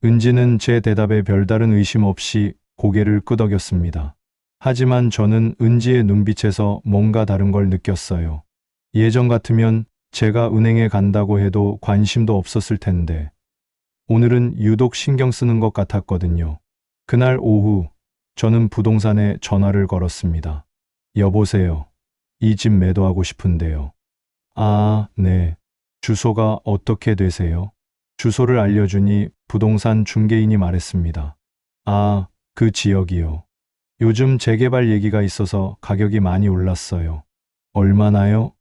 [SPEAKER 1] 은지는 제 대답에 별다른 의심 없이 고개를 끄덕였습니다. 하지만 저는 은지의 눈빛에서 뭔가 다른 걸 느꼈어요. 예전 같으면 제가 은행에 간다고 해도 관심도 없었을 텐데 오늘은 유독 신경 쓰는 것 같았거든요. 그날 오후 저는 부동산에 전화를 걸었습니다. 여보세요. 이 집 매도하고 싶은데요. 아, 네. 주소가 어떻게 되세요? 주소를 알려주니 부동산 중개인이 말했습니다. 아, 그 지역이요. 요즘 재개발 얘기가 있어서 가격이 많이 올랐어요. 얼마나요?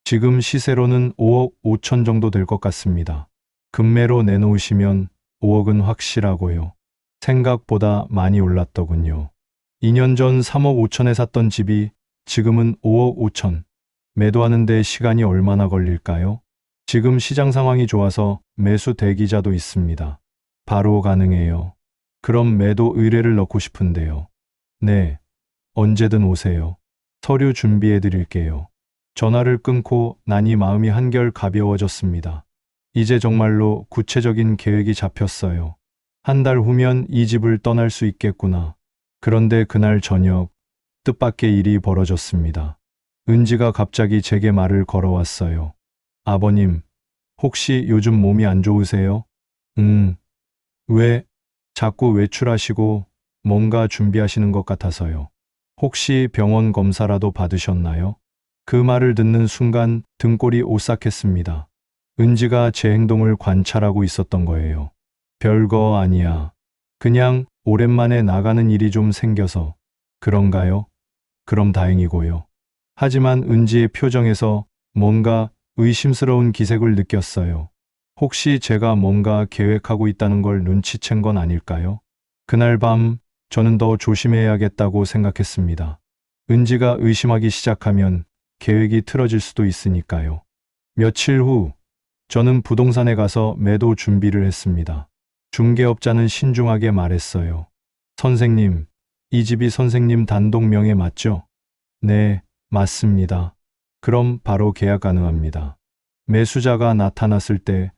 [SPEAKER 1] 지금 시세로는 5억 5천 정도 될 것 같습니다. 금매로 내놓으시면 5억은 확실하고요. 생각보다 많이 올랐더군요. 2년 전 3억 5천에 샀던 집이 지금은 5억 5천. 매도하는데 시간이 얼마나 걸릴까요? 지금 시장 상황이 좋아서 매수 대기자도 있습니다. 바로 가능해요. 그럼 매도 의뢰를 넣고 싶은데요. 네, 언제든 오세요. 서류 준비해 드릴게요. 전화를 끊고 나니 마음이 한결 가벼워졌습니다. 이제 정말로 구체적인 계획이 잡혔어요. 한 달 후면 이 집을 떠날 수 있겠구나. 그런데 그날 저녁 뜻밖의 일이 벌어졌습니다. 은지가 갑자기 제게 말을 걸어왔어요. 아버님, 혹시 요즘 몸이 안 좋으세요? 왜? 자꾸 외출하시고 뭔가 준비하시는 것 같아서요. 혹시 병원 검사라도 받으셨나요? 그 말을 듣는 순간 등골이 오싹했습니다. 은지가 제 행동을 관찰하고 있었던 거예요. 별거 아니야. 그냥 오랜만에 나가는 일이 좀 생겨서. 그런가요? 그럼 다행이고요. 하지만 은지의 표정에서 뭔가 의심스러운 기색을 느꼈어요. 혹시 제가 뭔가 계획하고 있다는 걸 눈치챈 건 아닐까요? 그날 밤 저는 더 조심해야겠다고 생각했습니다. 은지가 의심하기 시작하면 계획이 틀어질 수도 있으니까요. 며칠 후 저는 부동산에 가서 매도 준비를 했습니다. 중개업자는 신중하게 말했어요. 선생님, 이 집이 선생님 단독 명의 맞죠? 네, 맞습니다. 그럼 바로 계약 가능합니다. 매수자가 나타났을 때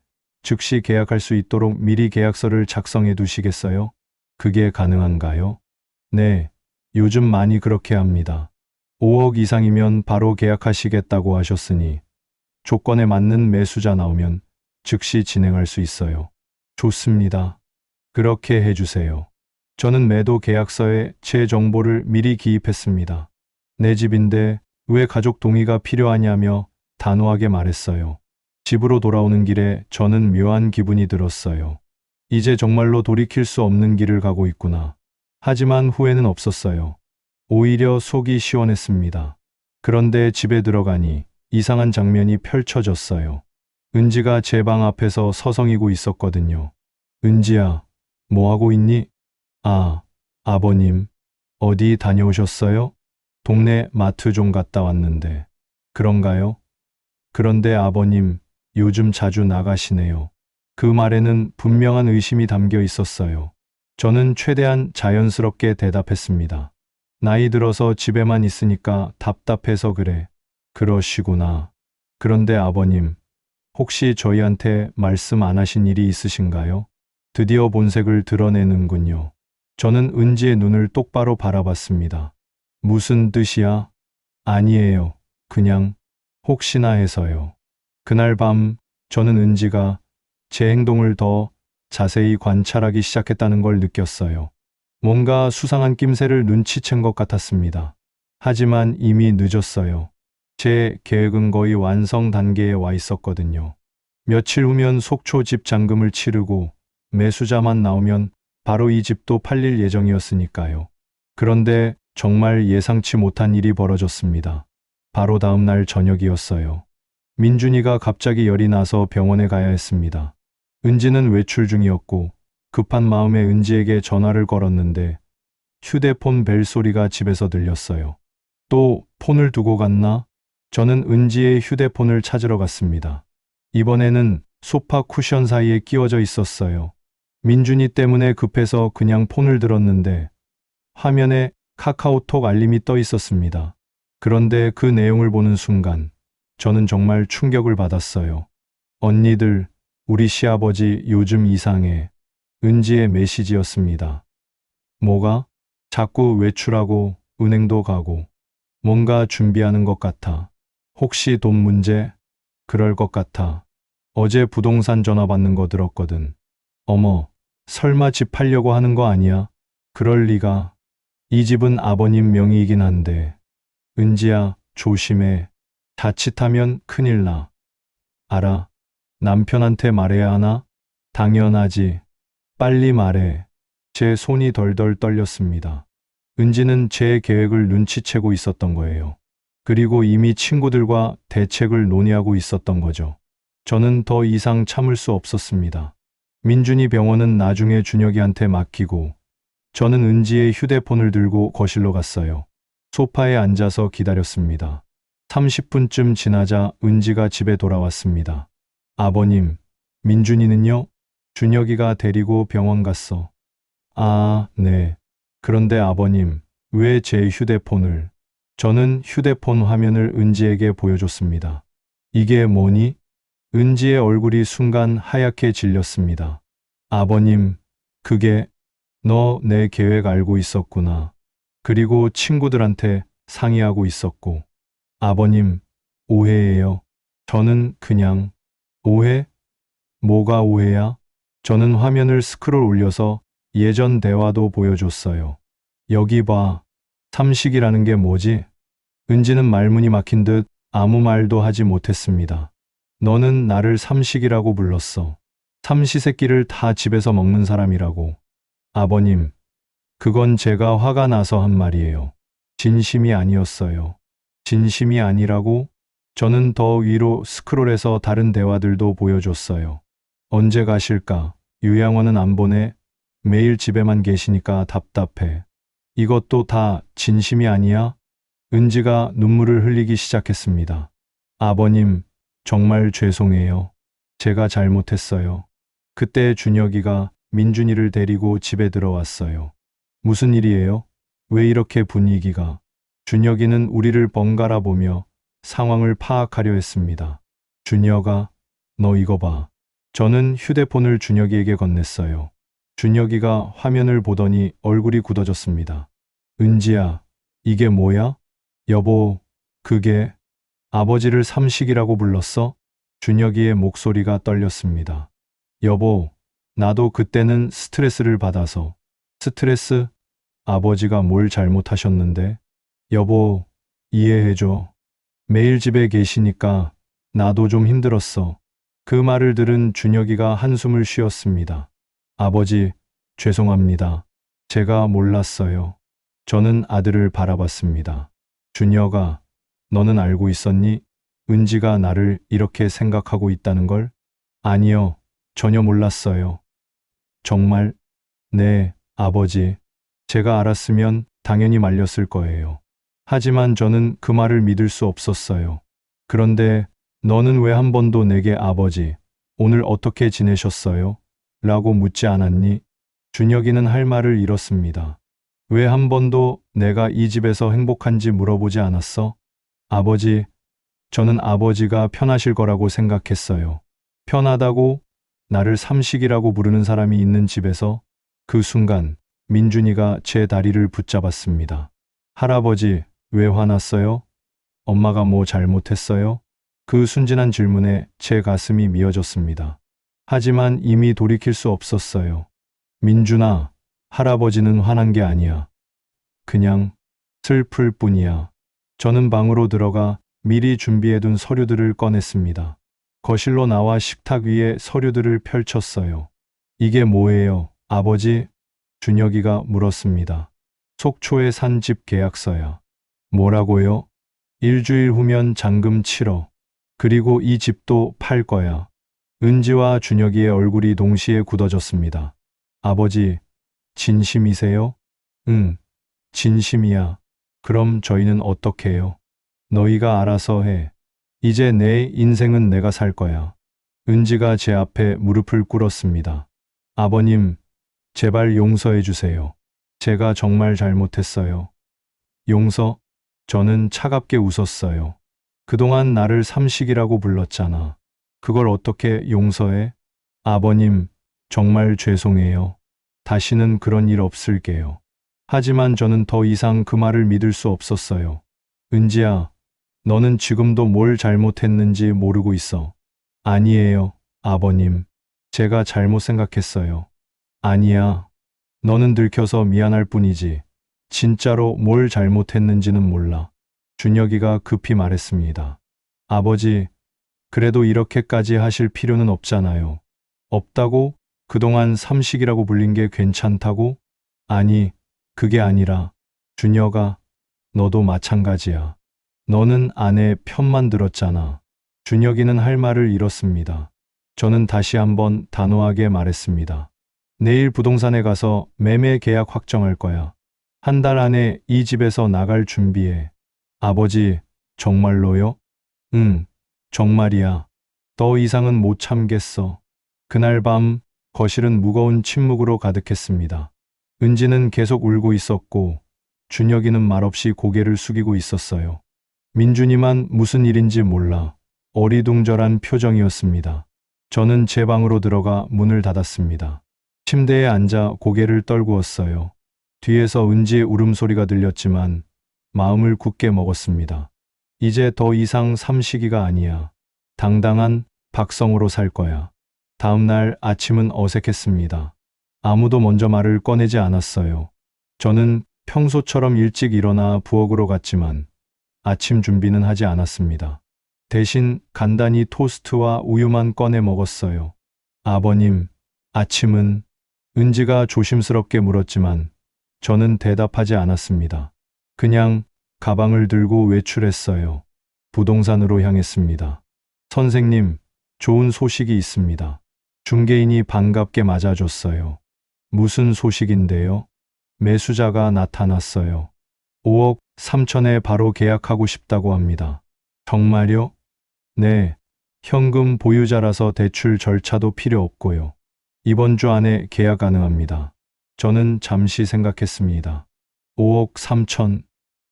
[SPEAKER 1] 즉시 계약할 수 있도록 미리 계약서를 작성해 두시겠어요? 그게 가능한가요? 네, 요즘 많이 그렇게 합니다. 5억 이상이면 바로 계약하시겠다고 하셨으니 조건에 맞는 매수자 나오면 즉시 진행할 수 있어요. 좋습니다. 그렇게 해주세요. 저는 매도 계약서에 제 정보를 미리 기입했습니다. 내 집인데 왜 가족 동의가 필요하냐며 단호하게 말했어요. 집으로 돌아오는 길에 저는 묘한 기분이 들었어요. 이제 정말로 돌이킬 수 없는 길을 가고 있구나. 하지만 후회는 없었어요. 오히려 속이 시원했습니다. 그런데 집에 들어가니 이상한 장면이 펼쳐졌어요. 은지가 제 방 앞에서 서성이고 있었거든요. 은지야, 뭐 하고 있니? 아, 아버님, 어디 다녀오셨어요? 동네 마트 좀 갔다 왔는데. 그런가요? 그런데 아버님, 요즘 자주 나가시네요. 그 말에는 분명한 의심이 담겨 있었어요. 저는 최대한 자연스럽게 대답했습니다. 나이 들어서 집에만 있으니까 답답해서 그래. 그러시구나. 그런데 아버님, 혹시 저희한테 말씀 안 하신 일이 있으신가요? 드디어 본색을 드러내는군요. 저는 은지의 눈을 똑바로 바라봤습니다. 무슨 뜻이야? 아니에요. 그냥 혹시나 해서요. 그날 밤 저는 은지가 제 행동을 더 자세히 관찰하기 시작했다는 걸 느꼈어요. 뭔가 수상한 낌새를 눈치챈 것 같았습니다. 하지만 이미 늦었어요. 제 계획은 거의 완성 단계에 와 있었거든요. 며칠 후면 속초 집 잔금을 치르고 매수자만 나오면 바로 이 집도 팔릴 예정이었으니까요. 그런데 정말 예상치 못한 일이 벌어졌습니다. 바로 다음 날 저녁이었어요. 민준이가 갑자기 열이 나서 병원에 가야 했습니다. 은지는 외출 중이었고 급한 마음에 은지에게 전화를 걸었는데 휴대폰 벨 소리가 집에서 들렸어요. 또 폰을 두고 갔나? 저는 은지의 휴대폰을 찾으러 갔습니다. 이번에는 소파 쿠션 사이에 끼워져 있었어요. 민준이 때문에 급해서 그냥 폰을 들었는데 화면에 카카오톡 알림이 떠 있었습니다. 그런데 그 내용을 보는 순간 저는 정말 충격을 받았어요. 언니들, 우리 시아버지 요즘 이상해. 은지의 메시지였습니다. 뭐가? 자꾸 외출하고 은행도 가고 뭔가 준비하는 것 같아. 혹시 돈 문제? 그럴 것 같아. 어제 부동산 전화 받는 거 들었거든. 어머, 설마 집 팔려고 하는 거 아니야? 그럴 리가. 이 집은 아버님 명의이긴 한데. 은지야, 조심해. 자칫하면 큰일 나. 알아. 남편한테 말해야 하나? 당연하지. 빨리 말해. 제 손이 덜덜 떨렸습니다. 은지는 제 계획을 눈치채고 있었던 거예요. 그리고 이미 친구들과 대책을 논의하고 있었던 거죠. 저는 더 이상 참을 수 없었습니다. 민준이 병원은 나중에 준혁이한테 맡기고 저는 은지의 휴대폰을 들고 거실로 갔어요. 소파에 앉아서 기다렸습니다. 30분쯤 지나자 은지가 집에 돌아왔습니다. 아버님, 민준이는요? 준혁이가 데리고 병원 갔어. 아, 네. 그런데 아버님, 왜 제 휴대폰을? 저는 휴대폰 화면을 은지에게 보여줬습니다. 이게 뭐니? 은지의 얼굴이 순간 하얗게 질렸습니다. 아버님, 그게 너 내 계획 알고 있었구나. 그리고 친구들한테 상의하고 있었고. 아버님, 오해예요. 저는 그냥 오해? 뭐가 오해야? 저는 화면을 스크롤 올려서 예전 대화도 보여줬어요. 여기 봐. 삼식이라는 게 뭐지? 은지는 말문이 막힌 듯 아무 말도 하지 못했습니다. 너는 나를 삼식이라고 불렀어. 삼시세끼를 다 집에서 먹는 사람이라고. 아버님, 그건 제가 화가 나서 한 말이에요. 진심이 아니었어요. 진심이 아니라고? 저는 더 위로 스크롤해서 다른 대화들도 보여줬어요. 언제 가실까? 유양원은 안 보내? 매일 집에만 계시니까 답답해. 이것도 다 진심이 아니야? 은지가 눈물을 흘리기 시작했습니다. 아버님, 정말 죄송해요. 제가 잘못했어요. 그때 준혁이가 민준이를 데리고 집에 들어왔어요. 무슨 일이에요? 왜 이렇게 분위기가? 준혁이는 우리를 번갈아 보며 상황을 파악하려 했습니다. 준혁아, 너 이거 봐. 저는 휴대폰을 준혁이에게 건넸어요. 준혁이가 화면을 보더니 얼굴이 굳어졌습니다. 은지야, 이게 뭐야? 여보, 그게 아버지를 삼식이라고 불렀어? 준혁이의 목소리가 떨렸습니다. 여보, 나도 그때는 스트레스를 받아서. 스트레스? 아버지가 뭘 잘못하셨는데? 여보, 이해해줘. 매일 집에 계시니까 나도 좀 힘들었어. 그 말을 들은 준혁이가 한숨을 쉬었습니다. 아버지, 죄송합니다. 제가 몰랐어요. 저는 아들을 바라봤습니다. 준혁아, 너는 알고 있었니? 은지가 나를 이렇게 생각하고 있다는 걸? 아니요, 전혀 몰랐어요. 정말? 네, 아버지. 제가 알았으면 당연히 말렸을 거예요. 하지만 저는 그 말을 믿을 수 없었어요. 그런데 너는 왜 한 번도 내게 아버지, 오늘 어떻게 지내셨어요? 라고 묻지 않았니? 준혁이는 할 말을 잃었습니다. 왜 한 번도 내가 이 집에서 행복한지 물어보지 않았어? 아버지, 저는 아버지가 편하실 거라고 생각했어요. 편하다고? 나를 삼식이라고 부르는 사람이 있는 집에서? 그 순간 민준이가 제 다리를 붙잡았습니다. 할아버지, 왜 화났어요? 엄마가 뭐 잘못했어요? 그 순진한 질문에 제 가슴이 미어졌습니다. 하지만 이미 돌이킬 수 없었어요. 민준아, 할아버지는 화난 게 아니야. 그냥 슬플 뿐이야. 저는 방으로 들어가 미리 준비해둔 서류들을 꺼냈습니다. 거실로 나와 식탁 위에 서류들을 펼쳤어요. 이게 뭐예요, 아버지? 준혁이가 물었습니다. 속초에 산 집 계약서야. 뭐라고요? 일주일 후면 잔금 치러. 그리고 이 집도 팔 거야. 은지와 준혁이의 얼굴이 동시에 굳어졌습니다. 아버지, 진심이세요? 응, 진심이야. 그럼 저희는 어떻게 해요? 너희가 알아서 해. 이제 내 인생은 내가 살 거야. 은지가 제 앞에 무릎을 꿇었습니다. 아버님, 제발 용서해 주세요. 제가 정말 잘못했어요. 용서? 저는 차갑게 웃었어요. 그동안 나를 삼식이라고 불렀잖아. 그걸 어떻게 용서해? 아버님, 정말 죄송해요. 다시는 그런 일 없을게요. 하지만 저는 더 이상 그 말을 믿을 수 없었어요. 은지야, 너는 지금도 뭘 잘못했는지 모르고 있어. 아니에요, 아버님. 제가 잘못 생각했어요. 아니야. 너는 들켜서 미안할 뿐이지. 진짜로 뭘 잘못했는지는 몰라. 준혁이가 급히 말했습니다. 아버지, 그래도 이렇게까지 하실 필요는 없잖아요. 없다고? 그동안 삼식이라고 불린 게 괜찮다고? 아니, 그게 아니라, 준혁아, 너도 마찬가지야. 너는 아내 편만 들었잖아. 준혁이는 할 말을 잃었습니다. 저는 다시 한번 단호하게 말했습니다. 내일 부동산에 가서 매매 계약 확정할 거야. 한 달 안에 이 집에서 나갈 준비해. 아버지, 정말로요? 응, 정말이야. 더 이상은 못 참겠어. 그날 밤 거실은 무거운 침묵으로 가득했습니다. 은지는 계속 울고 있었고 준혁이는 말없이 고개를 숙이고 있었어요. 민준이만 무슨 일인지 몰라 어리둥절한 표정이었습니다. 저는 제 방으로 들어가 문을 닫았습니다. 침대에 앉아 고개를 떨구었어요. 뒤에서 은지의 울음소리가 들렸지만 마음을 굳게 먹었습니다. 이제 더 이상 삼식이가 아니야. 당당한 박성우로 살 거야. 다음 날 아침은 어색했습니다. 아무도 먼저 말을 꺼내지 않았어요. 저는 평소처럼 일찍 일어나 부엌으로 갔지만 아침 준비는 하지 않았습니다. 대신 간단히 토스트와 우유만 꺼내 먹었어요. 아버님, 아침은? 은지가 조심스럽게 물었지만 저는 대답하지 않았습니다. 그냥 가방을 들고 외출했어요. 부동산으로 향했습니다. 선생님, 좋은 소식이 있습니다. 중개인이 반갑게 맞아줬어요. 무슨 소식인데요? 매수자가 나타났어요. 5억 3천에 바로 계약하고 싶다고 합니다. 정말요? 네. 현금 보유자라서 대출 절차도 필요 없고요. 이번 주 안에 계약 가능합니다. 저는 잠시 생각했습니다. 5억 3천.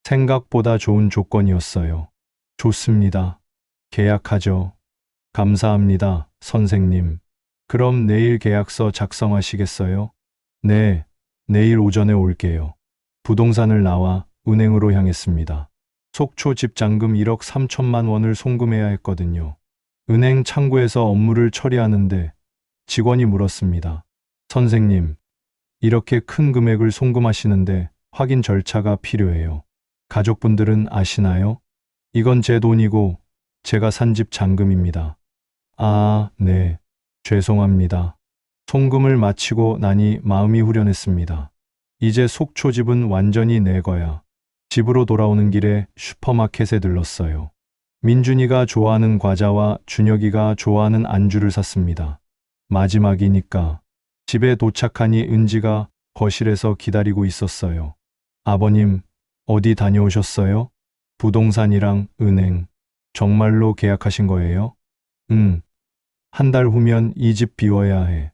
[SPEAKER 1] 생각보다 좋은 조건이었어요. 좋습니다. 계약하죠. 감사합니다, 선생님. 그럼 내일 계약서 작성하시겠어요? 네, 내일 오전에 올게요. 부동산을 나와 은행으로 향했습니다. 속초 집 잔금 1억 3천만 원을 송금해야 했거든요. 은행 창구에서 업무를 처리하는데 직원이 물었습니다. 선생님, 이렇게 큰 금액을 송금하시는데 확인 절차가 필요해요. 가족분들은 아시나요? 이건 제 돈이고 제가 산 집 잔금입니다. 아, 네. 죄송합니다. 송금을 마치고 나니 마음이 후련했습니다. 이제 속초 집은 완전히 내 거야. 집으로 돌아오는 길에 슈퍼마켓에 들렀어요. 민준이가 좋아하는 과자와 준혁이가 좋아하는 안주를 샀습니다. 마지막이니까. 집에 도착하니 은지가 거실에서 기다리고 있었어요. 아버님, 어디 다녀오셨어요? 부동산이랑 은행. 정말로 계약하신 거예요? 응. 한 달 후면 이 집 비워야 해.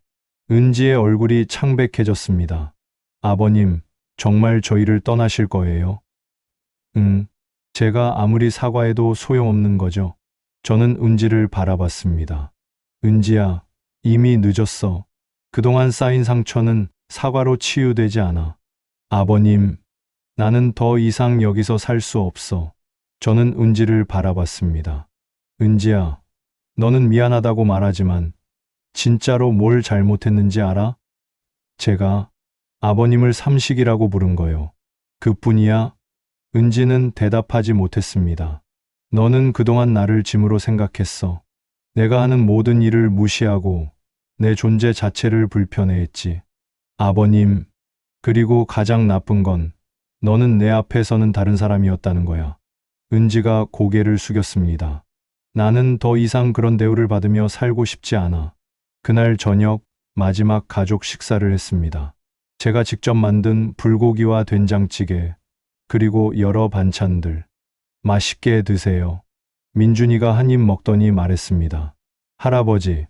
[SPEAKER 1] 은지의 얼굴이 창백해졌습니다. 아버님, 정말 저희를 떠나실 거예요? 응. 제가 아무리 사과해도 소용없는 거죠. 저는 은지를 바라봤습니다. 은지야, 이미 늦었어. 그동안 쌓인 상처는 사과로 치유되지 않아. 아버님, 나는 더 이상 여기서 살 수 없어. 저는 은지를 바라봤습니다. 은지야, 너는 미안하다고 말하지만 진짜로 뭘 잘못했는지 알아? 제가 아버님을 삼식이라고 부른 거요. 그뿐이야? 은지는 대답하지 못했습니다. 너는 그동안 나를 짐으로 생각했어. 내가 하는 모든 일을 무시하고 내 존재 자체를 불편해했지. 아버님, 그리고 가장 나쁜 건 너는 내 앞에서는 다른 사람이었다는 거야. 은지가 고개를 숙였습니다. 나는 더 이상 그런 대우를 받으며 살고 싶지 않아. 그날 저녁 마지막 가족 식사를 했습니다. 제가 직접 만든 불고기와 된장찌개, 그리고 여러 반찬들. 맛있게 드세요. 민준이가 한 입 먹더니 말했습니다. 할아버지,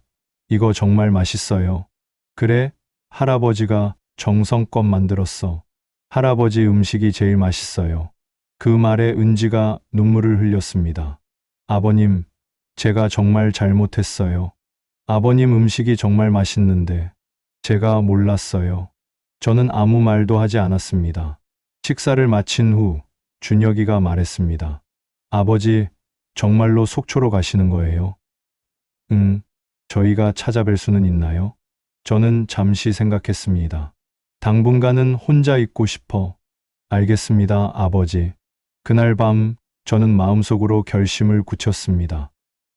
[SPEAKER 1] 이거 정말 맛있어요. 그래, 할아버지가 정성껏 만들었어. 할아버지 음식이 제일 맛있어요. 그 말에 은지가 눈물을 흘렸습니다. 아버님, 제가 정말 잘못했어요. 아버님 음식이 정말 맛있는데 제가 몰랐어요. 저는 아무 말도 하지 않았습니다. 식사를 마친 후 준혁이가 말했습니다. 아버지, 정말로 속초로 가시는 거예요? 응, 저희가 찾아뵐 수는 있나요? 저는 잠시 생각했습니다. 당분간은 혼자 있고 싶어. 알겠습니다, 아버지. 그날 밤 저는 마음속으로 결심을 굳혔습니다.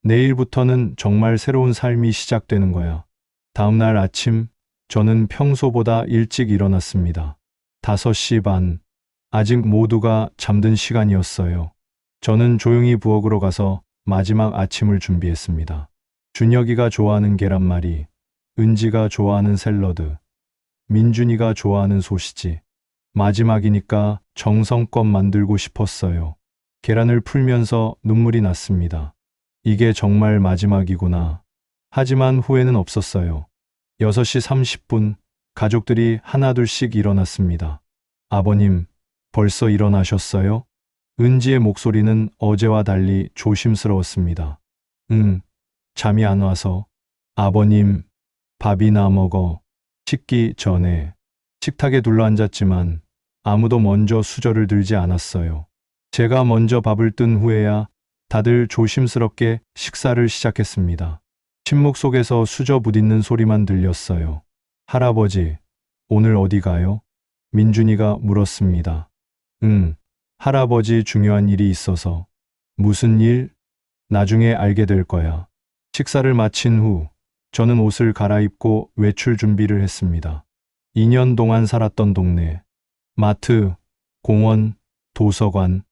[SPEAKER 1] 내일부터는 정말 새로운 삶이 시작되는 거야. 다음 날 아침 저는 평소보다 일찍 일어났습니다. 5시 반. 아직 모두가 잠든 시간이었어요. 저는 조용히 부엌으로 가서 마지막 아침을 준비했습니다. 준혁이가 좋아하는 계란말이, 은지가 좋아하는 샐러드, 민준이가 좋아하는 소시지. 마지막이니까 정성껏 만들고 싶었어요. 계란을 풀면서 눈물이 났습니다. 이게 정말 마지막이구나. 하지만 후회는 없었어요. 6시 30분, 가족들이 하나둘씩 일어났습니다. 아버님, 벌써 일어나셨어요? 은지의 목소리는 어제와 달리 조심스러웠습니다. 응, 잠이 안 와서. 아버님, 밥이나 먹어. 식기 전에. 식탁에 둘러앉았지만 아무도 먼저 수저를 들지 않았어요. 제가 먼저 밥을 뜬 후에야 다들 조심스럽게 식사를 시작했습니다. 침묵 속에서 수저 부딪는 소리만 들렸어요. 할아버지, 오늘 어디 가요? 민준이가 물었습니다. 응, 할아버지 중요한 일이 있어서. 무슨 일? 나중에 알게 될 거야. 식사를 마친 후 저는 옷을 갈아입고 외출 준비를 했습니다. 2년 동안 살았던 동네, 마트, 공원, 도서관,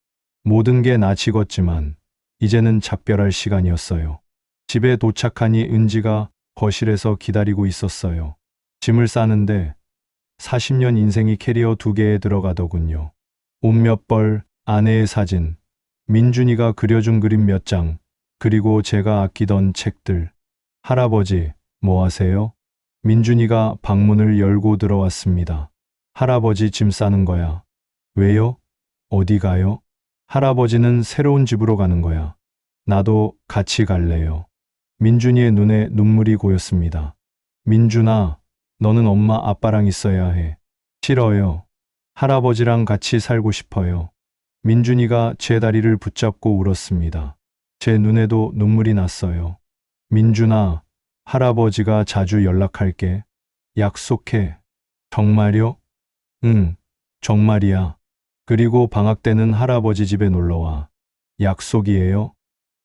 [SPEAKER 1] 모든 게 나 찍었지만 이제는 작별할 시간이었어요. 집에 도착하니 은지가 거실에서 기다리고 있었어요. 짐을 싸는데 40년 인생이 캐리어 2개에 들어가더군요. 옷 몇 벌, 아내의 사진, 민준이가 그려준 그림 몇 장, 그리고 제가 아끼던 책들. 할아버지, 뭐 하세요? 민준이가 방문을 열고 들어왔습니다. 할아버지 짐 싸는 거야. 왜요? 어디 가요? 할아버지는 새로운 집으로 가는 거야. 나도 같이 갈래요. 민준이의 눈에 눈물이 고였습니다. 민준아, 너는 엄마 아빠랑 있어야 해. 싫어요. 할아버지랑 같이 살고 싶어요. 민준이가 제 다리를 붙잡고 울었습니다. 제 눈에도 눈물이 났어요. 민준아, 할아버지가 자주 연락할게. 약속해. 정말요? 응, 정말이야. 그리고 방학 때는 할아버지 집에 놀러와. 약속이에요?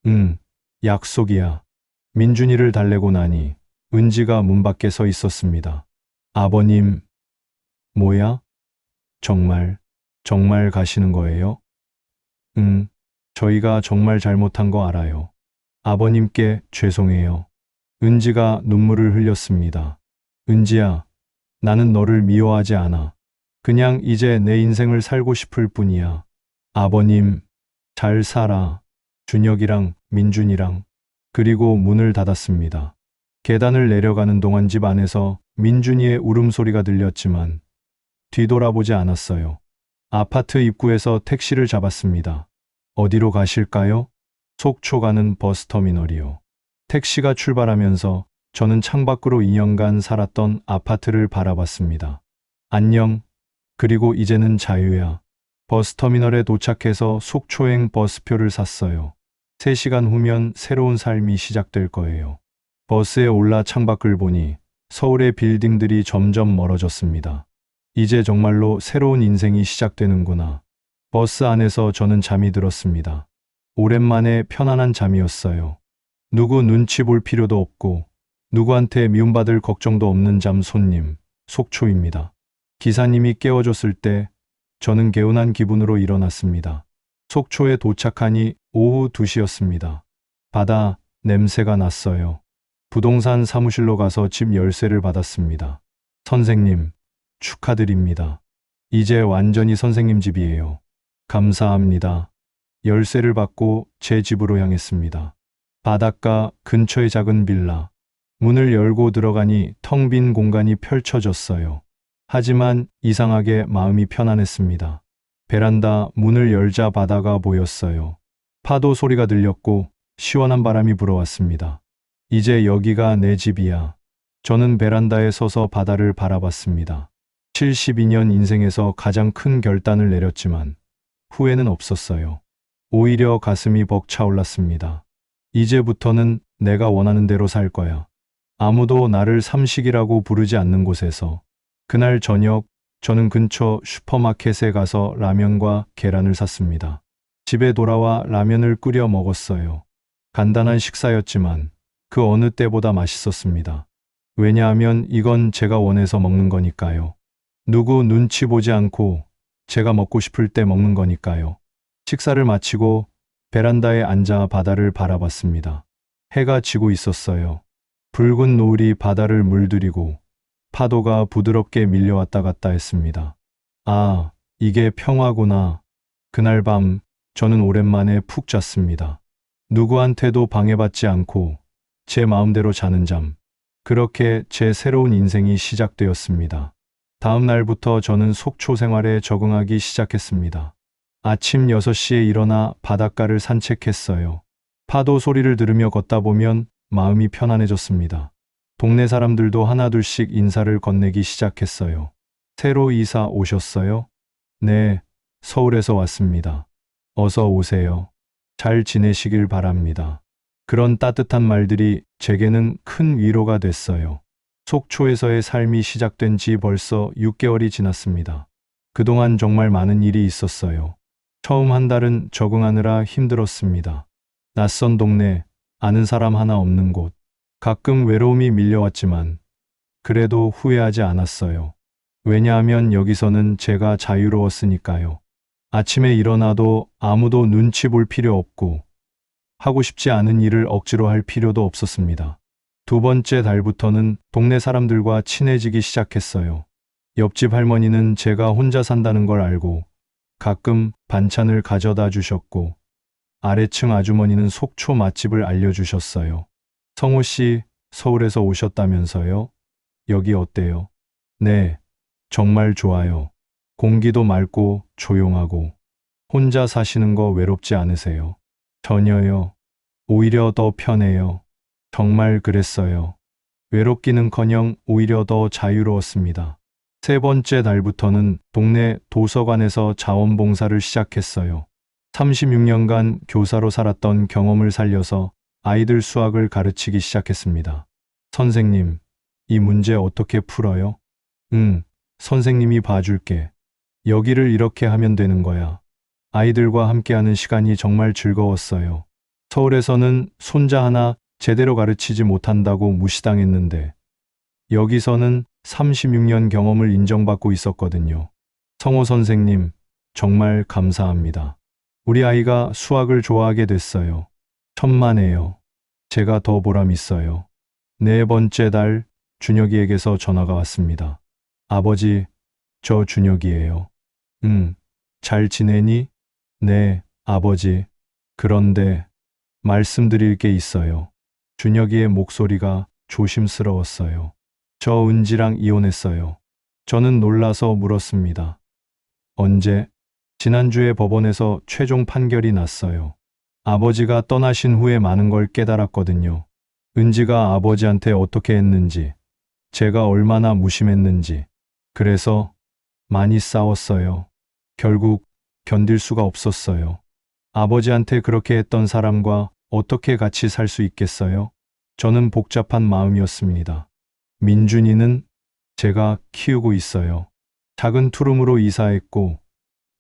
[SPEAKER 1] 응, 약속이야. 민준이를 달래고 나니 은지가 문 밖에 서 있었습니다. 아버님, 뭐야? 정말 가시는 거예요? 응, 저희가 정말 잘못한 거 알아요. 아버님께 죄송해요. 은지가 눈물을 흘렸습니다. 은지야, 나는 너를 미워하지 않아. 그냥 이제 내 인생을 살고 싶을 뿐이야. 아버님, 잘 살아. 준혁이랑 민준이랑. 그리고 문을 닫았습니다. 계단을 내려가는 동안 집 안에서 민준이의 울음소리가 들렸지만 뒤돌아보지 않았어요. 아파트 입구에서 택시를 잡았습니다. 어디로 가실까요? 속초 가는 버스터미널이요. 택시가 출발하면서 저는 창밖으로 2년간 살았던 아파트를 바라봤습니다. 안녕. 그리고 이제는 자유야. 버스터미널에 도착해서 속초행 버스표를 샀어요. 3시간 후면 새로운 삶이 시작될 거예요. 버스에 올라 창밖을 보니 서울의 빌딩들이 점점 멀어졌습니다. 이제 정말로 새로운 인생이 시작되는구나. 버스 안에서 저는 잠이 들었습니다. 오랜만에 편안한 잠이었어요. 누구 눈치 볼 필요도 없고 누구한테 미움받을 걱정도 없는 잠. 손님, 속초입니다. 기사님이 깨워줬을 때 저는 개운한 기분으로 일어났습니다. 속초에 도착하니 오후 2시였습니다. 바다 냄새가 났어요. 부동산 사무실로 가서 집 열쇠를 받았습니다. 선생님, 축하드립니다. 이제 완전히 선생님 집이에요. 감사합니다. 열쇠를 받고 제 집으로 향했습니다. 바닷가 근처의 작은 빌라. 문을 열고 들어가니 텅 빈 공간이 펼쳐졌어요. 하지만 이상하게 마음이 편안했습니다. 베란다 문을 열자 바다가 보였어요. 파도 소리가 들렸고 시원한 바람이 불어왔습니다. 이제 여기가 내 집이야. 저는 베란다에 서서 바다를 바라봤습니다. 72년 인생에서 가장 큰 결단을 내렸지만 후회는 없었어요. 오히려 가슴이 벅차올랐습니다. 이제부터는 내가 원하는 대로 살 거야. 아무도 나를 삼식이라고 부르지 않는 곳에서. 그날 저녁 저는 근처 슈퍼마켓에 가서 라면과 계란을 샀습니다. 집에 돌아와 라면을 끓여 먹었어요. 간단한 식사였지만 그 어느 때보다 맛있었습니다. 왜냐하면 이건 제가 원해서 먹는 거니까요. 누구 눈치 보지 않고 제가 먹고 싶을 때 먹는 거니까요. 식사를 마치고 베란다에 앉아 바다를 바라봤습니다. 해가 지고 있었어요. 붉은 노을이 바다를 물들이고 파도가 부드럽게 밀려왔다 갔다 했습니다. 아, 이게 평화구나. 그날 밤 저는 오랜만에 푹 잤습니다. 누구한테도 방해받지 않고 제 마음대로 자는 잠. 그렇게 제 새로운 인생이 시작되었습니다. 다음 날부터 저는 속초 생활에 적응하기 시작했습니다. 아침 6시에 일어나 바닷가를 산책했어요. 파도 소리를 들으며 걷다 보면 마음이 편안해졌습니다. 동네 사람들도 하나둘씩 인사를 건네기 시작했어요. 새로 이사 오셨어요? 네, 서울에서 왔습니다. 어서 오세요. 잘 지내시길 바랍니다. 그런 따뜻한 말들이 제게는 큰 위로가 됐어요. 속초에서의 삶이 시작된 지 벌써 6개월이 지났습니다. 그동안 정말 많은 일이 있었어요. 처음 한 달은 적응하느라 힘들었습니다. 낯선 동네, 아는 사람 하나 없는 곳. 가끔 외로움이 밀려왔지만 그래도 후회하지 않았어요. 왜냐하면 여기서는 제가 자유로웠으니까요. 아침에 일어나도 아무도 눈치 볼 필요 없고 하고 싶지 않은 일을 억지로 할 필요도 없었습니다. 두 번째 달부터는 동네 사람들과 친해지기 시작했어요. 옆집 할머니는 제가 혼자 산다는 걸 알고 가끔 반찬을 가져다 주셨고 아래층 아주머니는 속초 맛집을 알려주셨어요. 성호 씨, 서울에서 오셨다면서요? 여기 어때요? 네, 정말 좋아요. 공기도 맑고 조용하고 혼자 사시는 거 외롭지 않으세요? 전혀요. 오히려 더 편해요. 정말 그랬어요. 외롭기는커녕 오히려 더 자유로웠습니다. 세 번째 달부터는 동네 도서관에서 자원봉사를 시작했어요. 36년간 교사로 살았던 경험을 살려서 아이들 수학을 가르치기 시작했습니다. 선생님, 이 문제 어떻게 풀어요? 선생님이 봐줄게. 여기를 이렇게 하면 되는 거야. 아이들과 함께하는 시간이 정말 즐거웠어요. 서울에서는 손자 하나 제대로 가르치지 못한다고 무시당했는데 여기서는 36년 경험을 인정받고 있었거든요. 성호 선생님, 정말 감사합니다. 우리 아이가 수학을 좋아하게 됐어요. 천만에요. 제가 더 보람 있어요. 네 번째 달 준혁이에게서 전화가 왔습니다. 아버지, 저 준혁이에요. 잘 지내니? 네, 아버지. 그런데 말씀드릴 게 있어요. 준혁이의 목소리가 조심스러웠어요. 저 은지랑 이혼했어요. 저는 놀라서 물었습니다. 언제? 지난주에 법원에서 최종 판결이 났어요. 아버지가 떠나신 후에 많은 걸 깨달았거든요. 은지가 아버지한테 어떻게 했는지, 제가 얼마나 무심했는지. 그래서 많이 싸웠어요. 결국 견딜 수가 없었어요. 아버지한테 그렇게 했던 사람과 어떻게 같이 살 수 있겠어요? 저는 복잡한 마음이었습니다. 민준이는 제가 키우고 있어요. 작은 투룸으로 이사했고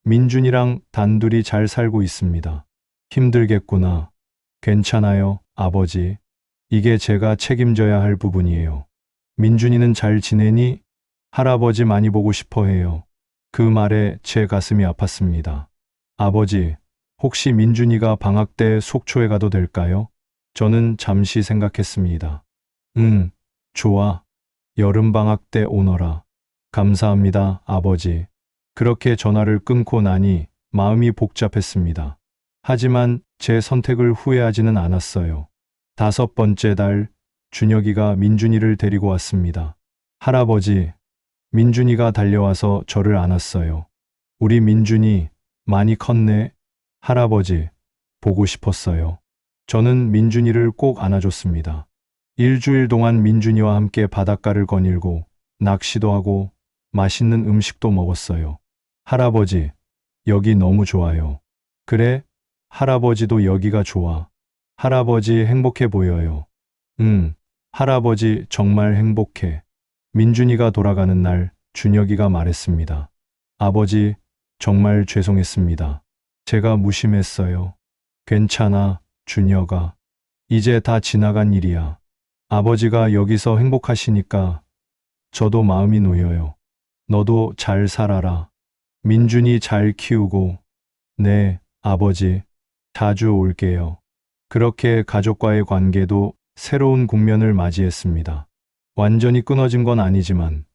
[SPEAKER 1] 민준이랑 단둘이 잘 살고 있습니다. 힘들겠구나. 괜찮아요, 아버지. 이게 제가 책임져야 할 부분이에요. 민준이는 잘 지내니? 할아버지 많이 보고 싶어 해요. 그 말에 제 가슴이 아팠습니다. 아버지, 혹시 민준이가 방학 때 속초에 가도 될까요? 저는 잠시 생각했습니다. 응, 좋아. 여름방학 때 오너라. 감사합니다, 아버지. 그렇게 전화를 끊고 나니 마음이 복잡했습니다. 하지만 제 선택을 후회하지는 않았어요. 5번째 달, 준혁이가 민준이를 데리고 왔습니다. 할아버지, 민준이가 달려와서 저를 안았어요. 우리 민준이 많이 컸네. 할아버지, 보고 싶었어요. 저는 민준이를 꼭 안아줬습니다. 일주일 동안 민준이와 함께 바닷가를 거닐고 낚시도 하고 맛있는 음식도 먹었어요. 할아버지, 여기 너무 좋아요. 그래, 할아버지도 여기가 좋아. 할아버지 행복해 보여요. 응, 할아버지 정말 행복해. 민준이가 돌아가는 날 준혁이가 말했습니다. 아버지, 정말 죄송했습니다. 제가 무심했어요. 괜찮아, 준혁아. 이제 다 지나간 일이야. 아버지가 여기서 행복하시니까 저도 마음이 놓여요. 너도 잘 살아라. 민준이 잘 키우고. 네, 아버지. 자주 올게요. 그렇게 가족과의 관계도 새로운 국면을 맞이했습니다. 완전히 끊어진 건 아니지만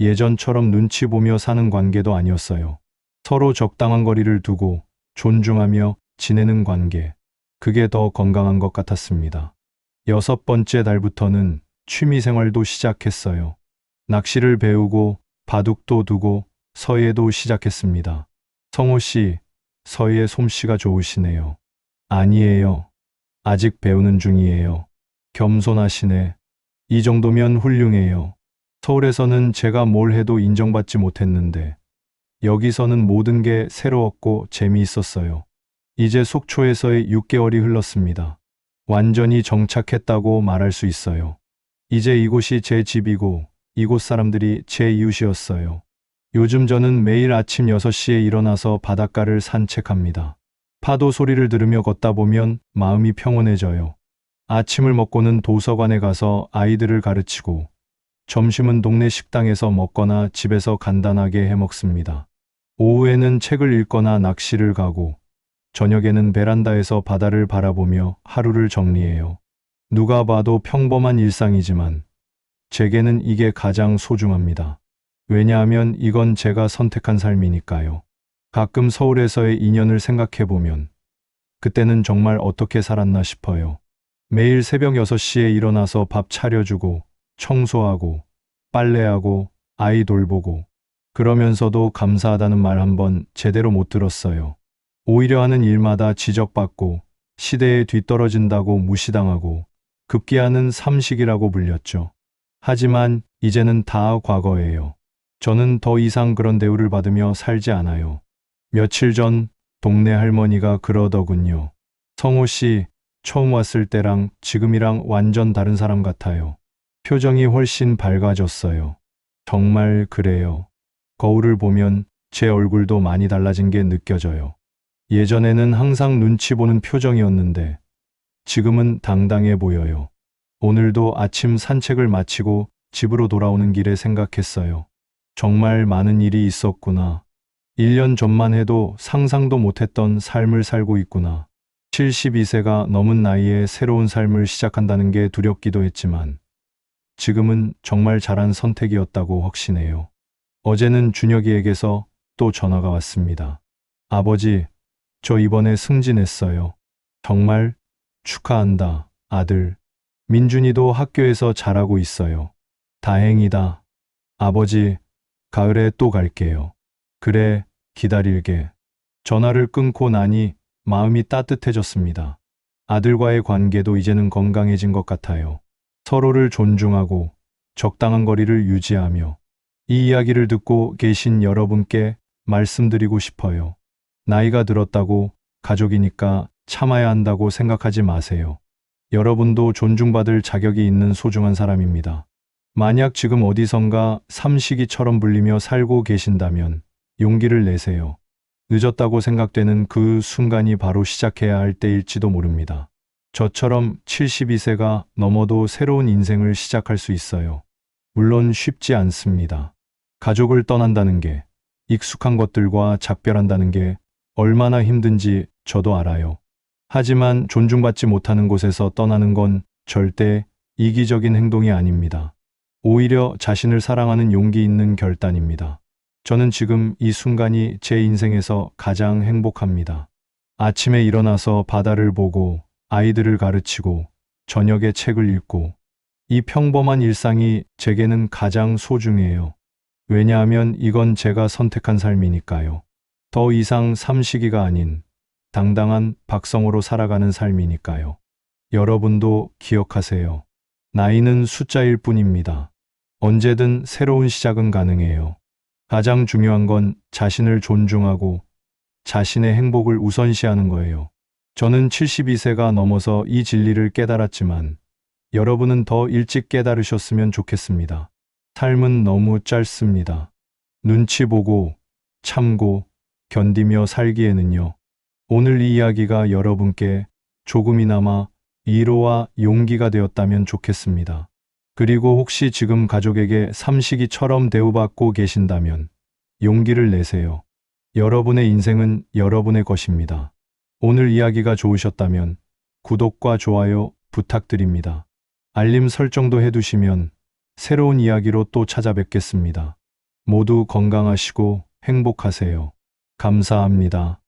[SPEAKER 1] 예전처럼 눈치 보며 사는 관계도 아니었어요. 서로 적당한 거리를 두고 존중하며 지내는 관계. 그게 더 건강한 것 같았습니다. 6번째 달부터는 취미 생활도 시작했어요. 낚시를 배우고 바둑도 두고 서예도 시작했습니다. 성호 씨, 서예 솜씨가 좋으시네요. 아니에요. 아직 배우는 중이에요. 겸손하시네. 이 정도면 훌륭해요. 서울에서는 제가 뭘 해도 인정받지 못했는데 여기서는 모든 게 새로웠고 재미있었어요. 이제 속초에서의 6개월이 흘렀습니다. 완전히 정착했다고 말할 수 있어요. 이제 이곳이 제 집이고 이곳 사람들이 제 이웃이었어요. 요즘 저는 매일 아침 6시에 일어나서 바닷가를 산책합니다. 파도 소리를 들으며 걷다 보면 마음이 평온해져요. 아침을 먹고는 도서관에 가서 아이들을 가르치고 점심은 동네 식당에서 먹거나 집에서 간단하게 해 먹습니다. 오후에는 책을 읽거나 낚시를 가고 저녁에는 베란다에서 바다를 바라보며 하루를 정리해요. 누가 봐도 평범한 일상이지만 제게는 이게 가장 소중합니다. 왜냐하면 이건 제가 선택한 삶이니까요. 가끔 서울에서의 인연을 생각해보면 그때는 정말 어떻게 살았나 싶어요. 매일 새벽 6시에 일어나서 밥 차려주고 청소하고 빨래하고 아이 돌보고 그러면서도 감사하다는 말 한 번 제대로 못 들었어요. 오히려 하는 일마다 지적받고 시대에 뒤떨어진다고 무시당하고 급기야는 삼식이라고 불렸죠. 하지만 이제는 다 과거예요. 저는 더 이상 그런 대우를 받으며 살지 않아요. 며칠 전 동네 할머니가 그러더군요. 성호 씨, 처음 왔을 때랑 지금이랑 완전 다른 사람 같아요. 표정이 훨씬 밝아졌어요. 정말 그래요. 거울을 보면 제 얼굴도 많이 달라진 게 느껴져요. 예전에는 항상 눈치 보는 표정이었는데 지금은 당당해 보여요. 오늘도 아침 산책을 마치고 집으로 돌아오는 길에 생각했어요. 정말 많은 일이 있었구나. 1년 전만 해도 상상도 못했던 삶을 살고 있구나. 72세가 넘은 나이에 새로운 삶을 시작한다는 게 두렵기도 했지만 지금은 정말 잘한 선택이었다고 확신해요. 어제는 준혁이에게서 또 전화가 왔습니다. 아버지, 저 이번에 승진했어요. 정말 축하한다, 아들. 민준이도 학교에서 잘하고 있어요. 다행이다. 아버지, 가을에 또 갈게요. 그래, 기다릴게. 전화를 끊고 나니 마음이 따뜻해졌습니다. 아들과의 관계도 이제는 건강해진 것 같아요. 서로를 존중하고 적당한 거리를 유지하며 이 이야기를 듣고 계신 여러분께 말씀드리고 싶어요. 나이가 들었다고 가족이니까 참아야 한다고 생각하지 마세요. 여러분도 존중받을 자격이 있는 소중한 사람입니다. 만약 지금 어디선가 삼식이처럼 불리며 살고 계신다면 용기를 내세요. 늦었다고 생각되는 그 순간이 바로 시작해야 할 때일지도 모릅니다. 저처럼 72세가 넘어도 새로운 인생을 시작할 수 있어요. 물론 쉽지 않습니다. 가족을 떠난다는 게, 익숙한 것들과 작별한다는 게 얼마나 힘든지 저도 알아요. 하지만 존중받지 못하는 곳에서 떠나는 건 절대 이기적인 행동이 아닙니다. 오히려 자신을 사랑하는 용기 있는 결단입니다. 저는 지금 이 순간이 제 인생에서 가장 행복합니다. 아침에 일어나서 바다를 보고 아이들을 가르치고 저녁에 책을 읽고 이 평범한 일상이 제게는 가장 소중해요. 왜냐하면 이건 제가 선택한 삶이니까요. 더 이상 삼식이가 아닌 당당한 박성호로 살아가는 삶이니까요. 여러분도 기억하세요. 나이는 숫자일 뿐입니다. 언제든 새로운 시작은 가능해요. 가장 중요한 건 자신을 존중하고 자신의 행복을 우선시하는 거예요. 저는 72세가 넘어서 이 진리를 깨달았지만 여러분은 더 일찍 깨달으셨으면 좋겠습니다. 삶은 너무 짧습니다. 눈치 보고 참고 견디며 살기에는요. 오늘 이 이야기가 여러분께 조금이나마 위로와 용기가 되었다면 좋겠습니다. 그리고 혹시 지금 가족에게 삼식이처럼 대우받고 계신다면 용기를 내세요. 여러분의 인생은 여러분의 것입니다. 오늘 이야기가 좋으셨다면 구독과 좋아요 부탁드립니다. 알림 설정도 해두시면 새로운 이야기로 또 찾아뵙겠습니다. 모두 건강하시고 행복하세요. 감사합니다.